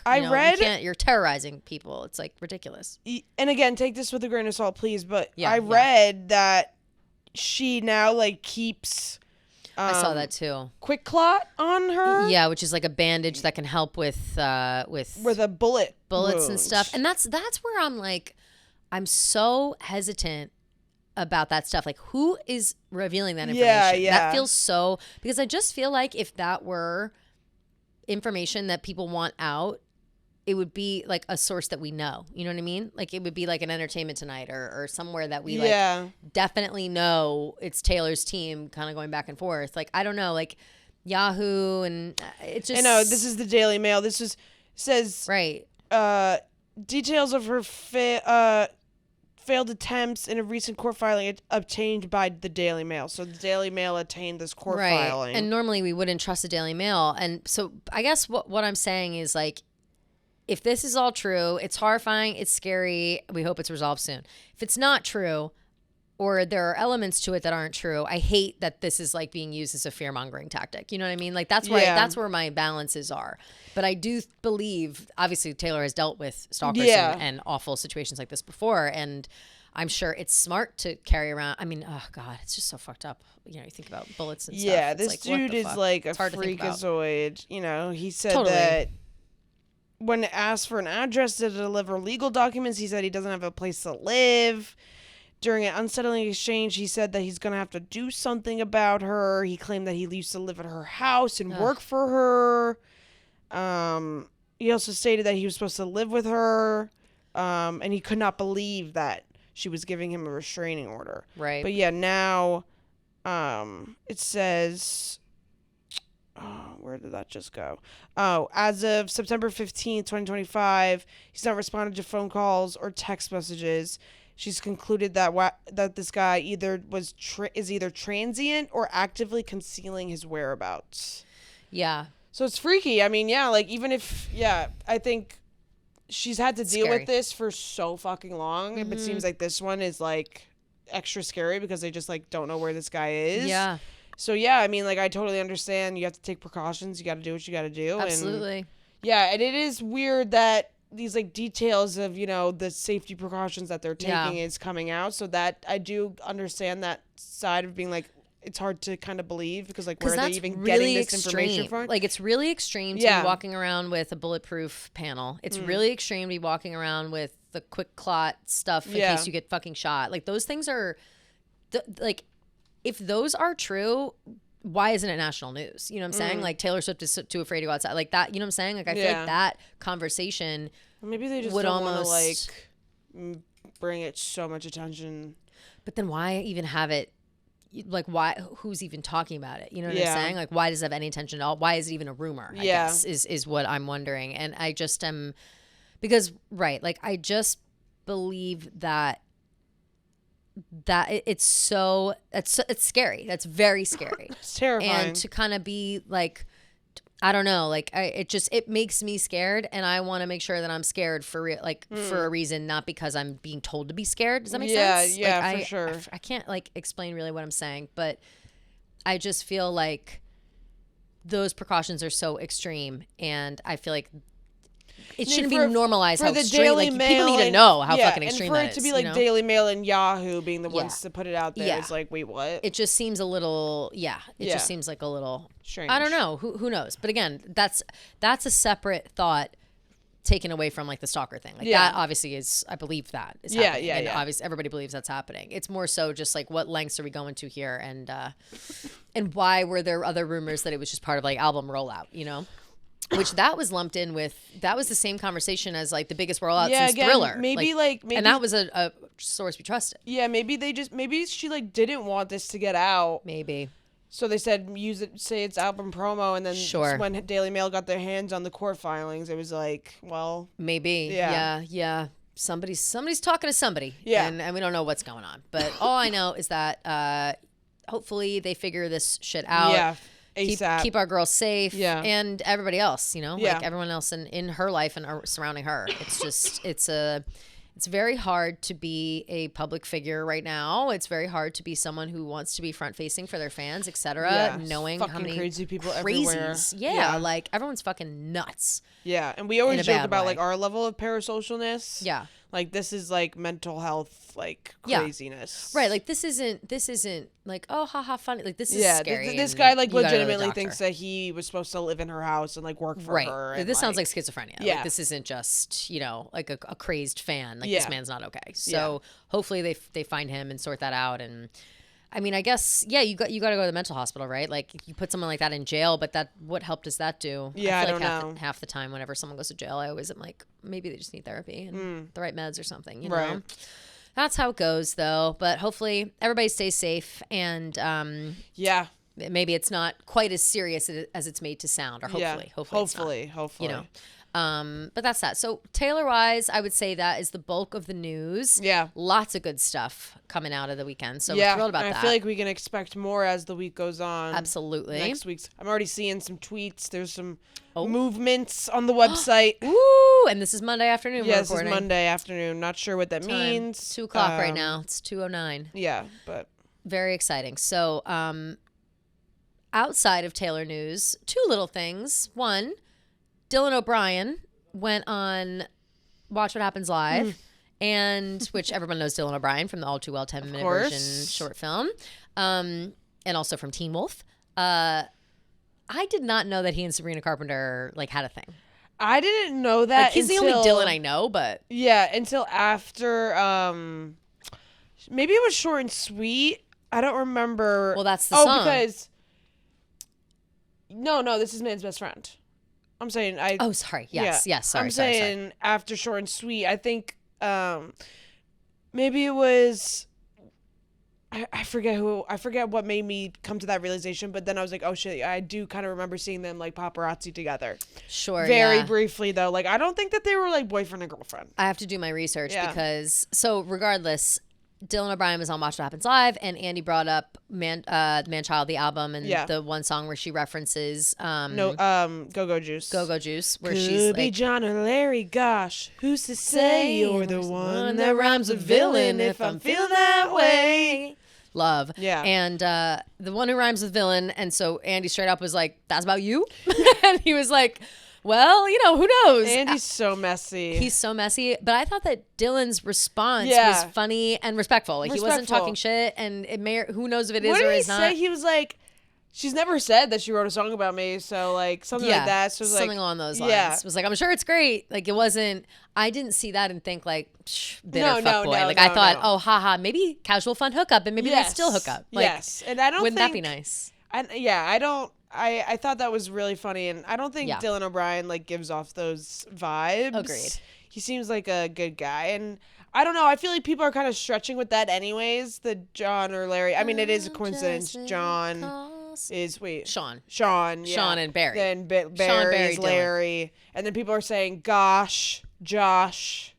Speaker 1: You're terrorizing people. It's like ridiculous.
Speaker 2: And again, take this with a grain of salt, please. But I read that she now like keeps.
Speaker 1: I saw that too.
Speaker 2: Quick clot on her.
Speaker 1: Yeah, which is like a bandage that can help with a
Speaker 2: bullets
Speaker 1: wound. And stuff. And that's where I'm like, I'm so hesitant about that stuff. Like, who is revealing that information?
Speaker 2: Yeah.
Speaker 1: That feels so, because I just feel like if that were information that people want out, it would be like a source that we know. You know what I mean? Like it would be like an Entertainment Tonight or somewhere that we like definitely know it's Taylor's team kind of going back and forth. Like, I don't know, like Yahoo, and it's just.
Speaker 2: I know, this is the Daily Mail. This says.
Speaker 1: Right.
Speaker 2: Details of her failed attempts in a recent court filing obtained by the Daily Mail. So the Daily Mail obtained this court filing.
Speaker 1: And normally we wouldn't trust the Daily Mail. And so I guess what I'm saying is like, if this is all true, it's horrifying, it's scary, we hope it's resolved soon. If it's not true, or there are elements to it that aren't true, I hate that this is like being used as a fear-mongering tactic. You know what I mean? Like that's where my balances are. But I do believe, obviously Taylor has dealt with stalkers and awful situations like this before, and I'm sure it's smart to carry around. I mean, oh God, it's just so fucked up. You think about bullets and stuff.
Speaker 2: Yeah,
Speaker 1: it's
Speaker 2: this
Speaker 1: like,
Speaker 2: dude is like a freakazoid. He said that when asked for an address to deliver legal documents, he said he doesn't have a place to live. During an unsettling exchange, he said that he's going to have to do something about her. He claimed that he used to live at her house and work for her. He also stated that he was supposed to live with her, and he could not believe that she was giving him a restraining order.
Speaker 1: Right.
Speaker 2: But yeah, now it says... Oh, where did that just go? Oh, as of September 15th, 2025, he's not responded to phone calls or text messages. She's concluded that this guy is either transient or actively concealing his whereabouts.
Speaker 1: Yeah.
Speaker 2: So it's freaky. I mean, like even if, I think she's had to deal with this for so fucking long. Mm-hmm. It seems like this one is like extra scary because they just like don't know where this guy is.
Speaker 1: Yeah.
Speaker 2: So, I mean, like, I totally understand. You have to take precautions. You got to do what you got to do.
Speaker 1: Absolutely.
Speaker 2: And it is weird that these, like, details of, the safety precautions that they're taking is coming out. So that I do understand that side of being, like, it's hard to kind of believe because, like, where are they even getting this information from?
Speaker 1: Like, it's really extreme to be walking around with a bulletproof panel. It's really extreme to be walking around with the quick clot stuff in case you get fucking shot. Like, those things are, if those are true, why isn't it national news? You know what I'm saying? Like Taylor Swift is too afraid to go outside. Like that, you know what I'm saying? Like I feel like that conversation
Speaker 2: maybe they just
Speaker 1: would
Speaker 2: don't
Speaker 1: almost
Speaker 2: want to bring it so much attention.
Speaker 1: But then why even have it? Like why? Who's even talking about it? You know what I'm saying? Like why does it have any attention at all? Why is it even a rumor? I guess is what I'm wondering. And I just am because like I just believe that it's scary. That's very scary.
Speaker 2: It's terrifying.
Speaker 1: And to kind of be like, I don't know, like it makes me scared, and I want to make sure that I'm scared for real, like for a reason, not because I'm being told to be scared. Does that make sense?
Speaker 2: Yeah,
Speaker 1: like,
Speaker 2: for sure.
Speaker 1: I can't like explain really what I'm saying, but I just feel like those precautions are so extreme, and I feel like it shouldn't be normalized how
Speaker 2: the
Speaker 1: extreme.
Speaker 2: Daily
Speaker 1: Like,
Speaker 2: Mail
Speaker 1: people need to know how fucking extreme that is.
Speaker 2: And for it to be like Daily Mail and Yahoo being the ones to put it out there,
Speaker 1: Yeah.
Speaker 2: it's like, wait, what?
Speaker 1: It just seems a little, just seems like a little
Speaker 2: strange.
Speaker 1: I don't know. Who knows? But again, that's a separate thought taken away from like the stalker thing. Like that obviously is, I believe that is happening. And obviously everybody believes that's happening. It's more so just like what lengths are we going to here, and why were there other rumors that it was just part of like album rollout, you know? Which that was lumped in with, that was the same conversation as like the biggest rollout since Thriller.
Speaker 2: Maybe
Speaker 1: and that was a source we trusted.
Speaker 2: Yeah, maybe she like didn't want this to get out.
Speaker 1: Maybe.
Speaker 2: So they said say it's album promo, and then when Daily Mail got their hands on the court filings, it was like, well,
Speaker 1: maybe. Yeah. Somebody's talking to somebody.
Speaker 2: Yeah.
Speaker 1: And we don't know what's going on. But all I know is that hopefully they figure this shit out.
Speaker 2: Yeah. ASAP.
Speaker 1: Keep our girl safe.
Speaker 2: Yeah.
Speaker 1: And everybody else, you know,
Speaker 2: Yeah.
Speaker 1: like everyone else in her life and surrounding her. It's just, it's very hard to be a public figure right now. It's very hard to be someone who wants to be front facing for their fans, etc. Knowing how many
Speaker 2: crazy people
Speaker 1: crazies.
Speaker 2: everywhere.
Speaker 1: Yeah, like everyone's fucking nuts.
Speaker 2: Yeah, and we always joke about
Speaker 1: way.
Speaker 2: like our level of parasocialness.
Speaker 1: Yeah.
Speaker 2: Like this is like mental health, like craziness.
Speaker 1: Right. Like this isn't like, oh, haha, funny. Like this is scary.
Speaker 2: This guy like legitimately thinks that he was supposed to live in her house and like work for her. And,
Speaker 1: this sounds like schizophrenia.
Speaker 2: Yeah.
Speaker 1: Like, this isn't just, you know, like a crazed fan. Like this man's not okay. So hopefully they find him and sort that out. And I mean, I guess, you got to go to the mental hospital, right? Like you put someone like that in jail, but what help does that do?
Speaker 2: Yeah,
Speaker 1: I feel
Speaker 2: don't
Speaker 1: like
Speaker 2: know.
Speaker 1: half the time whenever someone goes to jail, I always am like, maybe they just need therapy and the right meds or something, you know? That's how it goes though. But hopefully everybody stays safe, and maybe it's not quite as serious as it's made to sound, or hopefully,
Speaker 2: hopefully,
Speaker 1: you know. But that's that. So Taylor-wise, I would say that is the bulk of the news.
Speaker 2: Yeah.
Speaker 1: Lots of good stuff coming out of the weekend. So we're thrilled about that.
Speaker 2: I feel like we can expect more as the week goes on.
Speaker 1: Absolutely.
Speaker 2: Next week's, I'm already seeing some tweets. There's some movements on the website.
Speaker 1: Ooh, and this is Monday afternoon.
Speaker 2: Yeah, this is Monday afternoon. Not sure what that means.
Speaker 1: It's 2 o'clock right now. It's 2:09.
Speaker 2: Yeah, but
Speaker 1: very exciting. So outside of Taylor news, 2 little things. One, Dylan O'Brien went on Watch What Happens Live, and which everyone knows Dylan O'Brien from the All Too Well 10-minute version short film, and also from Teen Wolf. I did not know that he and Sabrina Carpenter like had a thing.
Speaker 2: I didn't know that.
Speaker 1: Like, he's the only Dylan I know, but
Speaker 2: until after maybe it was Short and Sweet. I don't remember.
Speaker 1: Well, that's the song.
Speaker 2: Because no, this is Man's Best Friend. I'm saying
Speaker 1: Oh, sorry. Yes. Sorry.
Speaker 2: I'm saying after Short and Sweet, I think maybe it was. I forget what made me come to that realization, but then I was like, oh shit, I do kind of remember seeing them like paparazzi together.
Speaker 1: Sure.
Speaker 2: Very briefly though. Like I don't think that they were like boyfriend and girlfriend.
Speaker 1: I have to do my research because regardless, Dylan O'Brien was on Watch What Happens Live, and Andy brought up Man Child, the album, and the one song where she references
Speaker 2: Go-Go Juice.
Speaker 1: Go-Go Juice, where
Speaker 2: Could
Speaker 1: she's
Speaker 2: be
Speaker 1: like,
Speaker 2: John or Larry, gosh, who's to say you're the one that rhymes with villain if I'm feeling that way.
Speaker 1: Love.
Speaker 2: Yeah.
Speaker 1: And the one who rhymes with villain, and so Andy straight up was like, that's about you? And he was like, well, you know, who knows?
Speaker 2: Andy's so messy.
Speaker 1: He's so messy. But I thought that Dylan's response was funny and respectful. Like, he wasn't talking shit, and it may, who knows if it is or is not.
Speaker 2: What did he say? He was like, she's never said that she wrote a song about me, so like something like that. So it was
Speaker 1: something
Speaker 2: like,
Speaker 1: along those lines. Yeah. It was like, I'm sure it's great. Like, it wasn't, I didn't see that and think like, bitter fuckboy. Like, I thought, oh, haha, maybe casual fun hookup, and maybe they still hook up. Like,
Speaker 2: and I don't
Speaker 1: wouldn't
Speaker 2: think,
Speaker 1: that be nice?
Speaker 2: I thought that was really funny, and I don't think Dylan O'Brien like gives off those vibes.
Speaker 1: Agreed.
Speaker 2: He seems like a good guy, and I don't know. I feel like people are kind of stretching with that, anyways. The John or Larry. I mean, it is a coincidence. John is
Speaker 1: Sean.
Speaker 2: Sean. Yeah.
Speaker 1: Sean and Barry.
Speaker 2: Then Barry is
Speaker 1: Dylan.
Speaker 2: Larry, and then people are saying, "Gosh, Josh."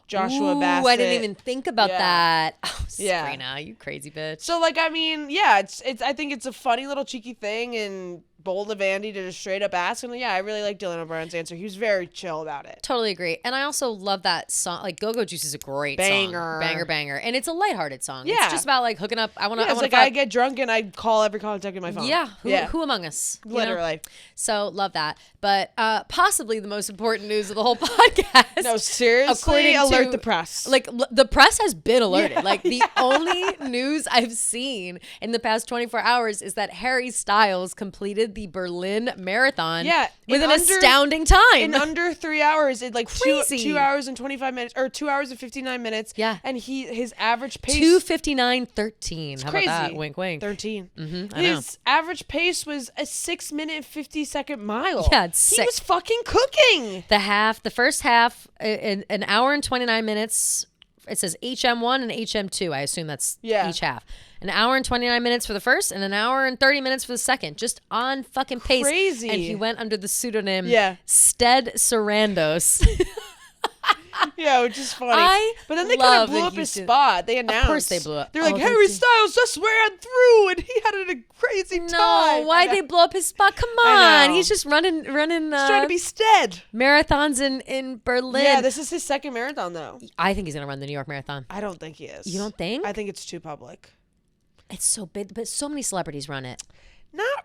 Speaker 2: Joshua Bassett.
Speaker 1: I didn't even think about that. Oh, Sabrina, you crazy bitch.
Speaker 2: So, like, I mean, it's. I think it's a funny little cheeky thing, and bold of Andy to just straight up ask. And yeah, I really like Dylan O'Brien's answer. He was very chill about it.
Speaker 1: Totally agree. And I also love that song. Like Go-Go Juice is a great
Speaker 2: Banger.
Speaker 1: song. Banger. And it's a lighthearted song.
Speaker 2: Yeah.
Speaker 1: It's just about like hooking up.
Speaker 2: It's like I get drunk and I call every contact in my phone.
Speaker 1: Yeah. Who among us?
Speaker 2: Literally.
Speaker 1: So love that. But possibly the most important news of the whole podcast.
Speaker 2: No, seriously, alert the press.
Speaker 1: Like the press has been alerted. Yeah. Like the only news I've seen in the past 24 hours is that Harry Styles completed the Berlin Marathon with an astounding time.
Speaker 2: In under 3 hours, in like 2 hours and 25 minutes, or 2 hours and 59 minutes.
Speaker 1: Yeah.
Speaker 2: And his average pace...
Speaker 1: 2:59:13. How
Speaker 2: crazy.
Speaker 1: about that? Wink, wink.
Speaker 2: 13.
Speaker 1: Mm-hmm,
Speaker 2: his average pace was a 6-minute and 50-second mile.
Speaker 1: Yeah, it's sick.
Speaker 2: He was fucking cooking.
Speaker 1: The first half, an hour and 29 minutes... It says HM1 and HM2. I assume that's each half. An hour and 29 minutes for the first and an hour and 30 minutes for the second. Just on fucking pace.
Speaker 2: Crazy.
Speaker 1: And he went under the pseudonym Stead Sarandos.
Speaker 2: Yeah, which is funny. But then they kind of blew up his spot. They announced.
Speaker 1: Of course they blew up.
Speaker 2: They're like, Harry Styles just ran through and he had a crazy time.
Speaker 1: No, why'd they blow up his spot? Come on. He's just running. He's
Speaker 2: trying to be Stead.
Speaker 1: Marathons in Berlin.
Speaker 2: Yeah, this is his second marathon though.
Speaker 1: I think he's going to run the New York Marathon.
Speaker 2: I don't think he is.
Speaker 1: You don't think?
Speaker 2: I think it's too public.
Speaker 1: It's so big, but so many celebrities run it.
Speaker 2: Not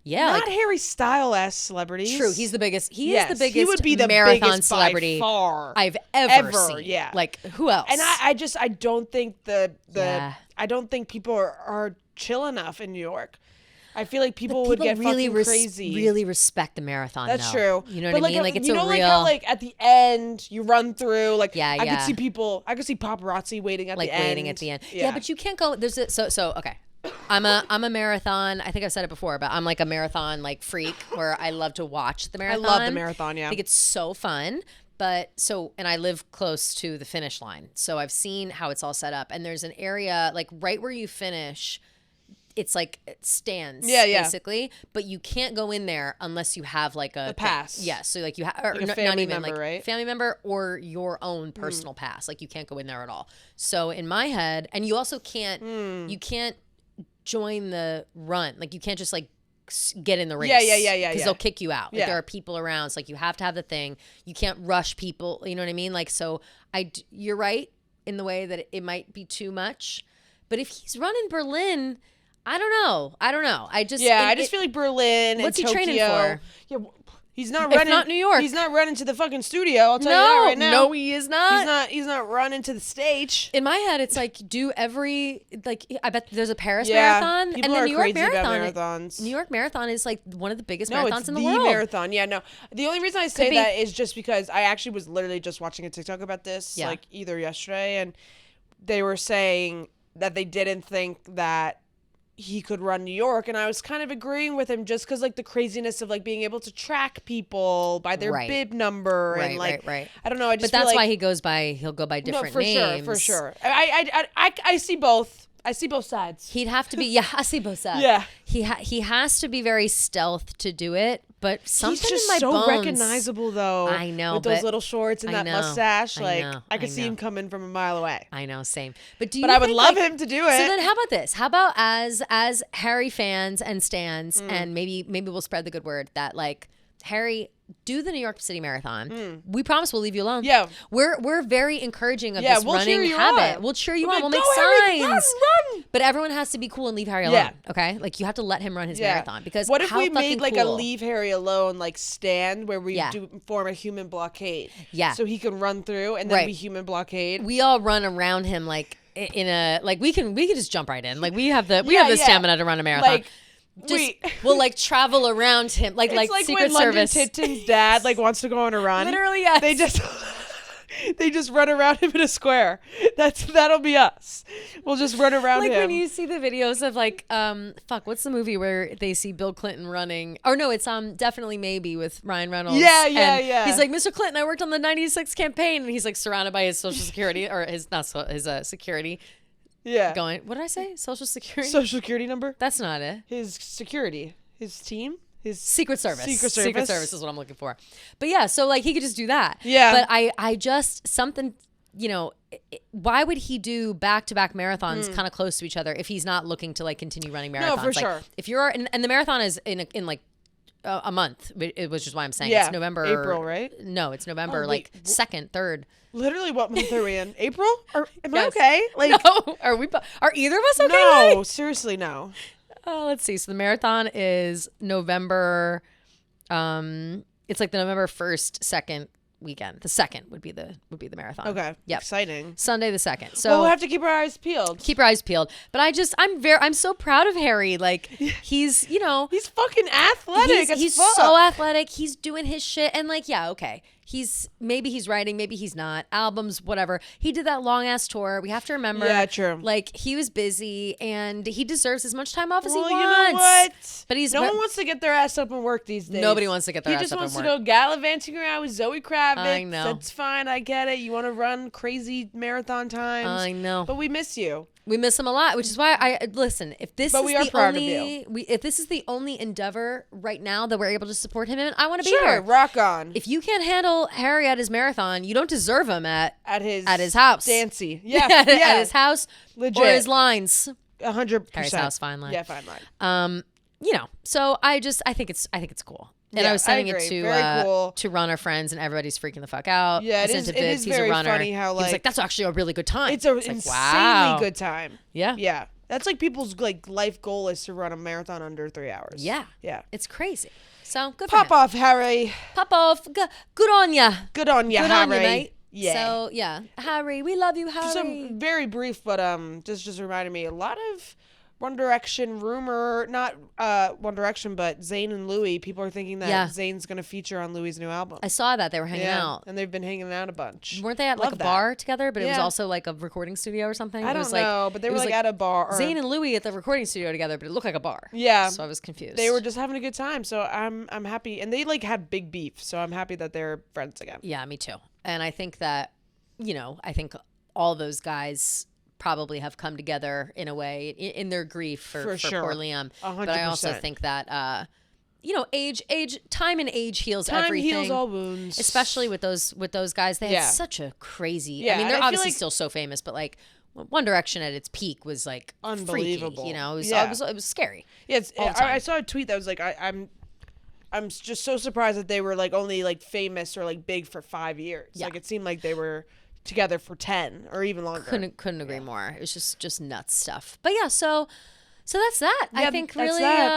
Speaker 1: like,
Speaker 2: Harry Styles celebrities.
Speaker 1: True, he's the biggest. He is the biggest.
Speaker 2: He would be the
Speaker 1: marathon
Speaker 2: biggest
Speaker 1: celebrity
Speaker 2: by far
Speaker 1: I've ever seen.
Speaker 2: Yeah,
Speaker 1: like who else?
Speaker 2: And I don't think I don't think people are chill enough in New York. I feel like people would get
Speaker 1: really
Speaker 2: fucking crazy.
Speaker 1: Really respect the marathon.
Speaker 2: That's true.
Speaker 1: You know what I mean? Like it's a real.
Speaker 2: Like how like at the end you run through. Like
Speaker 1: I
Speaker 2: could see people. I could see paparazzi waiting at the end.
Speaker 1: Like waiting at the end. Yeah, but you can't go. So okay. I'm a marathon. I think I've said it before, but I'm like a marathon like freak where I love to watch the marathon.
Speaker 2: I love the marathon. Yeah,
Speaker 1: I think it's so fun. But and I live close to the finish line, so I've seen how it's all set up. And there's an area like right where you finish. It's like it stands, basically, but you can't go in there unless you have like a
Speaker 2: pass.
Speaker 1: Yeah, so like you have, or
Speaker 2: like a family member,
Speaker 1: like
Speaker 2: right?
Speaker 1: Family member or your own personal pass. Like you can't go in there at all. So in my head, and you also can't, you can't join the run. Like you can't just like get in the race.
Speaker 2: Yeah.
Speaker 1: Because they'll kick you out. Like there are people around. So like you have to have the thing. You can't rush people. You know what I mean? Like so, you're right in the way that it might be too much. But if he's running Berlin. I don't know. I just
Speaker 2: feel like Berlin.
Speaker 1: What's
Speaker 2: and
Speaker 1: he
Speaker 2: Tokyo,
Speaker 1: training for?
Speaker 2: Yeah, he's not running.
Speaker 1: If not New York.
Speaker 2: He's not running to the fucking studio. I'll tell you that right now.
Speaker 1: No, he is not.
Speaker 2: He's not running to the stage.
Speaker 1: In my head, it's like I bet there's a Paris marathon
Speaker 2: people
Speaker 1: and the
Speaker 2: are
Speaker 1: New York
Speaker 2: crazy about
Speaker 1: marathon.
Speaker 2: marathons.
Speaker 1: New York Marathon is like one of the biggest
Speaker 2: marathons
Speaker 1: in the world.
Speaker 2: Marathon. Yeah, no. The only reason I say that is just because I actually was literally just watching a TikTok about this, like either yesterday, and they were saying that they didn't think that he could run New York, and I was kind of agreeing with him just because like the craziness of like being able to track people by their bib number and like I don't know.
Speaker 1: But that's why he'll go by different names.
Speaker 2: For sure. I see both. I see both sides.
Speaker 1: He'd have to be I see both sides.
Speaker 2: Yeah.
Speaker 1: He has to be very stealth to do it, but something
Speaker 2: he's just
Speaker 1: in my
Speaker 2: so
Speaker 1: bones.
Speaker 2: recognizable though.
Speaker 1: I know,
Speaker 2: with those little shorts and that mustache. Like I could see him coming from a mile away.
Speaker 1: I know, same. But
Speaker 2: I would love him to do it.
Speaker 1: So then, how about this? How about as Harry fans and stans, and maybe we'll spread the good word that like Harry. Do the New York City Marathon. We promise we'll leave you alone.
Speaker 2: Yeah.
Speaker 1: We're very encouraging of this running habit.
Speaker 2: On.
Speaker 1: We'll cheer you on.
Speaker 2: We'll
Speaker 1: make
Speaker 2: Harry,
Speaker 1: signs.
Speaker 2: Run.
Speaker 1: But everyone has to be cool and leave Harry alone. Okay? Like you have to let him run his marathon. Because
Speaker 2: what if we
Speaker 1: made
Speaker 2: like a leave Harry alone like stand where we form a human blockade?
Speaker 1: Yeah.
Speaker 2: So he can run through and then we human blockade.
Speaker 1: We all run around him like in a like we can just jump right in. Like we have the stamina to run a marathon.
Speaker 2: Like,
Speaker 1: we'll like travel around him like Secret
Speaker 2: when
Speaker 1: Service.
Speaker 2: London Tipton's dad like wants to go on a run.
Speaker 1: Literally, yes.
Speaker 2: They just run around him in a square. That'll be us. We'll just run around him.
Speaker 1: Like when you see the videos of like what's the movie where they see Bill Clinton running? Or no, it's Definitely Maybe with Ryan Reynolds.
Speaker 2: Yeah.
Speaker 1: He's like, Mr. Clinton, I worked on the '96 campaign, and he's like surrounded by his Social Security or his security.
Speaker 2: Yeah.
Speaker 1: Going, what did I say? Social Security?
Speaker 2: Social Security number?
Speaker 1: That's not it.
Speaker 2: His security. His team? His
Speaker 1: Secret Service.
Speaker 2: Secret
Speaker 1: Service is what I'm looking for. But yeah, so like he could just do that.
Speaker 2: Yeah.
Speaker 1: But I just, something, why would he do back-to-back marathons kind of close to each other if he's not looking to like continue running marathons?
Speaker 2: No, for sure.
Speaker 1: If you're, and the marathon is in like a month, which is why I'm saying
Speaker 2: Yeah.
Speaker 1: it's November.
Speaker 2: April, right?
Speaker 1: No, it's November,
Speaker 2: Oh,
Speaker 1: like
Speaker 2: wait.
Speaker 1: 2nd, 3rd.
Speaker 2: Literally, what month are we in? April? Am I
Speaker 1: Yes.
Speaker 2: okay? Like,
Speaker 1: No, are either of us okay?
Speaker 2: no, seriously, no.
Speaker 1: Let's see. So the marathon is November. It's like the November 1st, 2nd weekend. The 2nd would be the marathon.
Speaker 2: Okay.
Speaker 1: Yep.
Speaker 2: Exciting.
Speaker 1: Sunday the 2nd. So
Speaker 2: Well, we'll have to keep our eyes peeled.
Speaker 1: keep your eyes peeled. But I'm so proud of Harry. Like he's,
Speaker 2: He's fucking athletic.
Speaker 1: he's
Speaker 2: as fuck.
Speaker 1: so athletic. He's doing his shit. And like, yeah, okay. Maybe he's writing, maybe he's not. Albums, whatever. He did that long ass tour. We have to remember.
Speaker 2: Yeah, true.
Speaker 1: Like he was busy and he deserves as much time off as he wants.
Speaker 2: You know what?
Speaker 1: But
Speaker 2: no one wants to get their ass up and work these days.
Speaker 1: Nobody wants to get their ass up and work.
Speaker 2: He just wants to go gallivanting around with Zoe Kravitz.
Speaker 1: I know.
Speaker 2: That's fine. I get it. You want to run crazy marathon times.
Speaker 1: I know.
Speaker 2: But we miss you.
Speaker 1: We miss him a lot, which is why I listen. If this
Speaker 2: But
Speaker 1: is
Speaker 2: we are
Speaker 1: the
Speaker 2: proud of
Speaker 1: only, if this is the only endeavor right now that we're able to support him in, I want to be
Speaker 2: Sure,
Speaker 1: here.
Speaker 2: rock on.
Speaker 1: If you can't handle Harry at his marathon, you don't deserve him at
Speaker 2: his
Speaker 1: house.
Speaker 2: Dancy. Yeah,
Speaker 1: at his house
Speaker 2: Legit.
Speaker 1: or his lines.
Speaker 2: 100%.
Speaker 1: Harry's house, fine line.
Speaker 2: Yeah, fine line.
Speaker 1: So I think it's cool. And
Speaker 2: Yeah,
Speaker 1: I was sending
Speaker 2: I
Speaker 1: it
Speaker 2: agree. Very cool.
Speaker 1: to runner friends, and everybody's freaking the fuck out.
Speaker 2: Yeah,
Speaker 1: I
Speaker 2: it
Speaker 1: sent
Speaker 2: is-
Speaker 1: to
Speaker 2: it
Speaker 1: Biggs.
Speaker 2: is
Speaker 1: He's
Speaker 2: very
Speaker 1: a runner.
Speaker 2: funny how,
Speaker 1: he was
Speaker 2: like,
Speaker 1: like, that's actually a really good time.
Speaker 2: It's an
Speaker 1: like,
Speaker 2: insanely
Speaker 1: wow.
Speaker 2: good time.
Speaker 1: Yeah.
Speaker 2: Yeah. That's like people's like life goal is to run a marathon under 3 hours.
Speaker 1: Yeah.
Speaker 2: Yeah.
Speaker 1: It's crazy. So good for
Speaker 2: Pop
Speaker 1: him.
Speaker 2: off, Harry.
Speaker 1: Pop off. Good on ya.
Speaker 2: Good on you,
Speaker 1: Good
Speaker 2: Harry.
Speaker 1: on you, mate.
Speaker 2: Yeah.
Speaker 1: So yeah, Harry, we love you, Harry.
Speaker 2: Some very brief, but just reminded me a lot of One Direction rumor, not One Direction, but Zayn and Louis. People are thinking that
Speaker 1: Yeah.
Speaker 2: Zayn's gonna feature on Louis' new album.
Speaker 1: I saw that they were hanging out.
Speaker 2: and they've been hanging out a bunch.
Speaker 1: Weren't they at like
Speaker 2: Love
Speaker 1: a
Speaker 2: that.
Speaker 1: bar together? But it was
Speaker 2: Yeah.
Speaker 1: also like a recording studio or something.
Speaker 2: I
Speaker 1: It
Speaker 2: don't
Speaker 1: was like,
Speaker 2: know, but they
Speaker 1: it
Speaker 2: were
Speaker 1: was
Speaker 2: like at a bar. Or,
Speaker 1: Zayn and Louis at the recording studio together, but it looked like a bar.
Speaker 2: Yeah.
Speaker 1: So I was confused.
Speaker 2: They were just having a good time, so I'm happy. And they like had big beef, so I'm happy that they're friends again.
Speaker 1: Yeah, me too. And I think that, I think all those guys probably have come together in a way in their grief for
Speaker 2: sure.
Speaker 1: poor Liam.
Speaker 2: 100%.
Speaker 1: But I also think that, time and age heals
Speaker 2: Time
Speaker 1: everything.
Speaker 2: heals all wounds.
Speaker 1: Especially with those guys. They
Speaker 2: Yeah.
Speaker 1: had such a crazy.
Speaker 2: Yeah,
Speaker 1: I mean,
Speaker 2: and
Speaker 1: they're
Speaker 2: I feel
Speaker 1: obviously
Speaker 2: like-
Speaker 1: still so famous, but like One Direction at its peak was like
Speaker 2: Unbelievable.
Speaker 1: Freaky, it was,
Speaker 2: Yeah.
Speaker 1: it was scary.
Speaker 2: Yeah,
Speaker 1: all the time.
Speaker 2: I saw a tweet that was like, I'm just so surprised that they were like only like famous or like big for 5 years.
Speaker 1: Yeah.
Speaker 2: Like it seemed like they were together for 10 or even longer.
Speaker 1: Couldn't agree more. It was just nuts stuff. But yeah, so that's that.
Speaker 2: Yeah,
Speaker 1: I think
Speaker 2: that's
Speaker 1: really,
Speaker 2: that.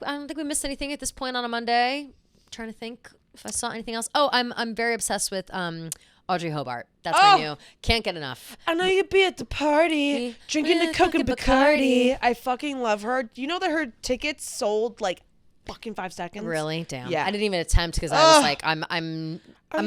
Speaker 1: I don't think we missed anything at this point on a Monday. Trying to think if I saw anything else. Oh, I'm very obsessed with Audrey Hobart. That's my new. Can't get enough.
Speaker 2: I know you'd be at the party drinking the Coke and Bacardi. I fucking love her. Do you know that her tickets sold like fucking 5 seconds?
Speaker 1: Really? Damn.
Speaker 2: Yeah.
Speaker 1: I didn't even attempt because I was like, I'm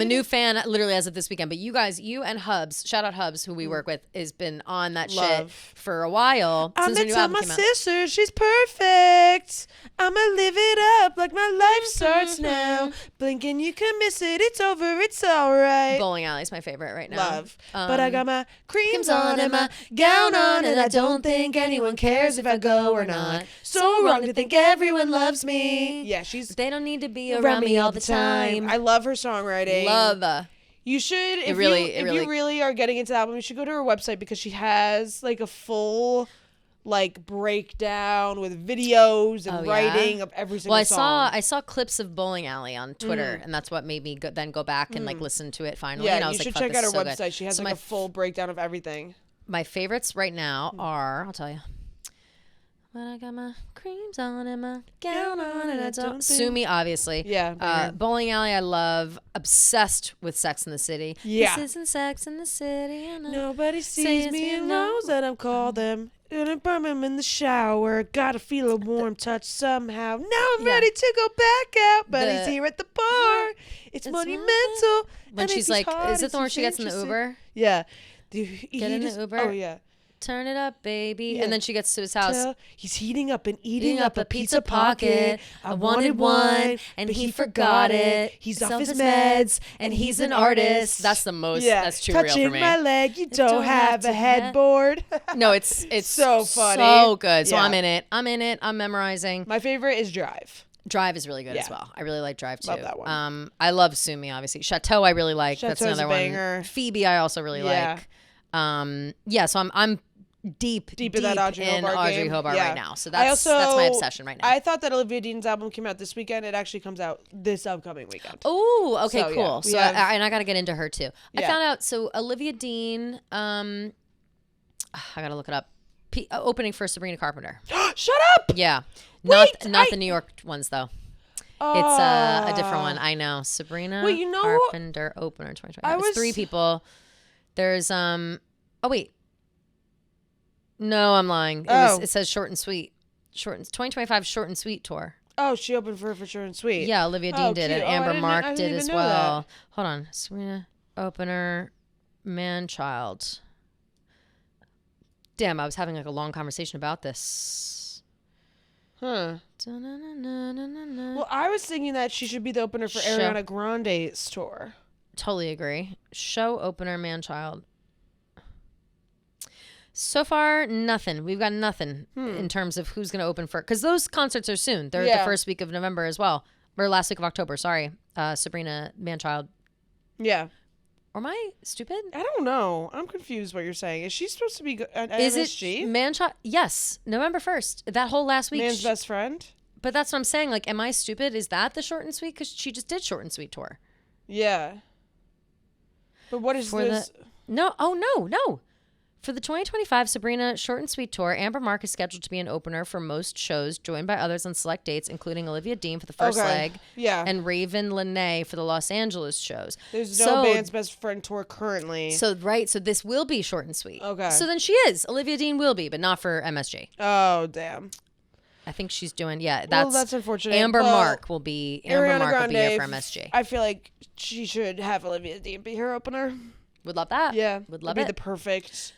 Speaker 1: a new fan literally as of this weekend. But you guys, you and Hubs, shout out Hubs, who we work with, has been on that shit
Speaker 2: Love.
Speaker 1: for a while.
Speaker 2: I'm
Speaker 1: since her
Speaker 2: gonna
Speaker 1: new
Speaker 2: tell
Speaker 1: album
Speaker 2: my
Speaker 1: came out.
Speaker 2: sister she's perfect. I'ma live it up like my life starts now. Blink and you can miss it. It's over. It's alright.
Speaker 1: Bowling Alley is my favorite right now.
Speaker 2: Love. But I got my creams on
Speaker 1: on
Speaker 2: and my gown on, and I don't think anyone cares if I go or not. So wrong to think everyone loves me. Yeah, she's
Speaker 1: They don't need to be around me all the time.
Speaker 2: I love her songwriting.
Speaker 1: Love.
Speaker 2: You should, if
Speaker 1: really-
Speaker 2: you really are getting into the album, you should go to her website because she has like a full like breakdown with videos and
Speaker 1: Oh, yeah?
Speaker 2: writing of every single
Speaker 1: Well,
Speaker 2: song.
Speaker 1: I saw clips of Bowling Alley on Twitter, and that's what made me then go back and like listen to it finally.
Speaker 2: Yeah,
Speaker 1: and I
Speaker 2: you
Speaker 1: was
Speaker 2: should
Speaker 1: like, fuck,
Speaker 2: check
Speaker 1: this
Speaker 2: out her
Speaker 1: is so good.
Speaker 2: website. She has
Speaker 1: So
Speaker 2: like a full breakdown of everything.
Speaker 1: my favorites right now are, I'll tell you. When I got my creams on and my gown on and I don't Sue Me, obviously.
Speaker 2: Yeah, banger.
Speaker 1: Bowling Alley, I love. Obsessed with Sex in the City.
Speaker 2: Yeah.
Speaker 1: This isn't Sex in the City. And
Speaker 2: Nobody sees me and knows that I'm called them. Gonna burn them in the shower. Gotta feel a warm touch somehow. Now I'm ready to go back out, but he's here at the bar. It's monumental.
Speaker 1: When
Speaker 2: and
Speaker 1: she's
Speaker 2: he's
Speaker 1: like,
Speaker 2: hot
Speaker 1: is it
Speaker 2: and
Speaker 1: the one
Speaker 2: she's
Speaker 1: she gets in the
Speaker 2: interesting.
Speaker 1: Uber?
Speaker 2: Yeah.
Speaker 1: Get in the Uber.
Speaker 2: Oh, yeah.
Speaker 1: Turn it up, baby.
Speaker 2: Yeah.
Speaker 1: And then she gets to his house.
Speaker 2: He's heating up and eating
Speaker 1: Eating
Speaker 2: up a pizza pocket. I wanted one, and he forgot it. He's off his meds, and he's an artist.
Speaker 1: That's the most.
Speaker 2: Yeah,
Speaker 1: That's too
Speaker 2: touching
Speaker 1: real for me.
Speaker 2: my leg. You don't have a headboard.
Speaker 1: No, it's
Speaker 2: so funny.
Speaker 1: so good. So
Speaker 2: Yeah.
Speaker 1: I'm in it. I'm memorizing.
Speaker 2: My favorite is Drive.
Speaker 1: Drive is really good as
Speaker 2: Yeah.
Speaker 1: well. I really like Drive too.
Speaker 2: Love that one.
Speaker 1: I love Sue Me, obviously. Chateau I really like. That's
Speaker 2: Chateau's
Speaker 1: another
Speaker 2: a banger.
Speaker 1: one. Phoebe I also really
Speaker 2: Yeah.
Speaker 1: like. Yeah. So I'm deep
Speaker 2: in that Audrey
Speaker 1: Hobart right now. So that's my obsession right now.
Speaker 2: I thought that Olivia Dean's album came out this weekend. It actually comes out this upcoming weekend.
Speaker 1: Oh, okay, so, cool.
Speaker 2: Yeah,
Speaker 1: and I got to get into her too. Yeah. I found out, so Olivia Dean, I got to look it up. Opening for Sabrina Carpenter.
Speaker 2: Shut up!
Speaker 1: Yeah. Not the New York ones, though. It's a different one. I know. Sabrina Carpenter opener 2025. It's 3 people. There's oh wait. No, I'm lying. It says short and sweet. 2025 short and sweet tour.
Speaker 2: Oh, she opened for short and sweet.
Speaker 1: Yeah, Olivia Dean did it. Amber Mark did as well. That. Hold on. Sabrina opener man child. Damn, I was having like a long conversation about this.
Speaker 2: Huh. Well, I was thinking that she should be the opener for Ariana Grande's tour.
Speaker 1: Totally agree. Show opener, man, child. So far, nothing. We've got nothing in terms of who's going to open for. Because those concerts are soon. They're the first week of November as well. Or last week of October, sorry. Sabrina, man, child.
Speaker 2: Yeah.
Speaker 1: Or am I stupid?
Speaker 2: I don't know. I'm confused what you're saying. Is she supposed to be at
Speaker 1: Is
Speaker 2: MSG?
Speaker 1: It man, child? Yes. November 1st. That whole last week.
Speaker 2: Man's best friend?
Speaker 1: But that's what I'm saying. Like, am I stupid? Is that the short and sweet? Because she just did short and sweet tour.
Speaker 2: Yeah. But what is this?
Speaker 1: No. For the 2025 Sabrina Short and Sweet Tour, Amber Mark is scheduled to be an opener for most shows, joined by others on select dates, including Olivia Dean for the first leg, and Raven Lene for the Los Angeles shows.
Speaker 2: There's no band's best friend tour currently.
Speaker 1: So this will be short and sweet.
Speaker 2: Okay.
Speaker 1: So then she is. Olivia Dean will be, but not for MSG.
Speaker 2: Oh, damn.
Speaker 1: I think she's doing, that's
Speaker 2: unfortunate.
Speaker 1: Amber Mark will be here for MSG.
Speaker 2: I feel like she should have Olivia Dean be her opener.
Speaker 1: Would love that.
Speaker 2: Yeah.
Speaker 1: Would love
Speaker 2: It'd be the perfect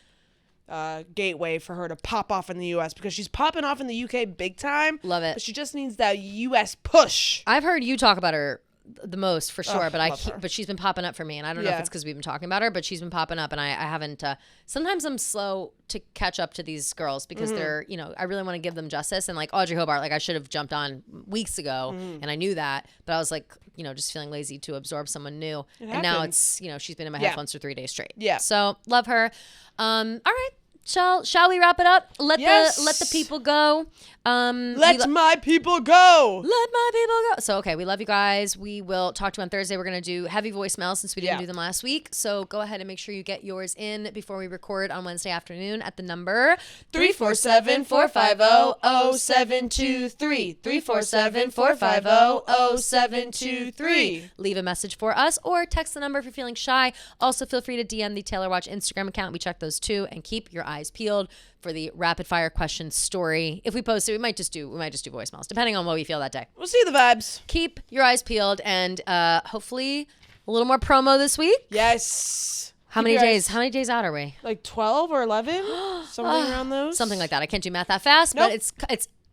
Speaker 2: gateway for her to pop off in the U.S. because she's popping off in the U.K. big time.
Speaker 1: Love it.
Speaker 2: But she just needs that U.S. push.
Speaker 1: I've heard you talk about her the most for sure, but she's been popping up for me, and I don't know if it's because we've been talking about her, but she's been popping up, and I haven't. Sometimes I'm slow to catch up to these girls because they're, I really want to give them justice, and like Audrey Hobart, like I should have jumped on weeks ago, and I knew that, but I was like, just feeling lazy to absorb someone new, and now it's, she's been in my headphones for 3 days straight. Yeah. So love her. All right. Shall we wrap it up? Let the people go.
Speaker 2: Let my people go.
Speaker 1: Let my people go. So, okay, we love you guys. We will talk to you on Thursday. We're going to do heavy voicemails since we didn't do them last week. So go ahead and make sure you get yours in before we record on Wednesday afternoon at the number
Speaker 2: 347-450-0723. 347-450-0723.
Speaker 1: Leave a message for us or text the number if you're feeling shy. Also, feel free to DM the Taylor Watch Instagram account. We check those too, and keep your eyes peeled for the rapid fire question story. If we post it, we might just do voicemails, depending on what we feel that day.
Speaker 2: We'll see the vibes.
Speaker 1: Keep your eyes peeled, and hopefully a little more promo this week.
Speaker 2: Yes.
Speaker 1: How many days? How many days out are we?
Speaker 2: Like 12 or 11, something around those.
Speaker 1: Something like that. I can't do math that fast, but it's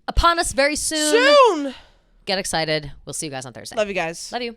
Speaker 1: upon us very soon.
Speaker 2: Get excited. We'll see you guys on Thursday.
Speaker 1: Love you guys.
Speaker 2: Love you.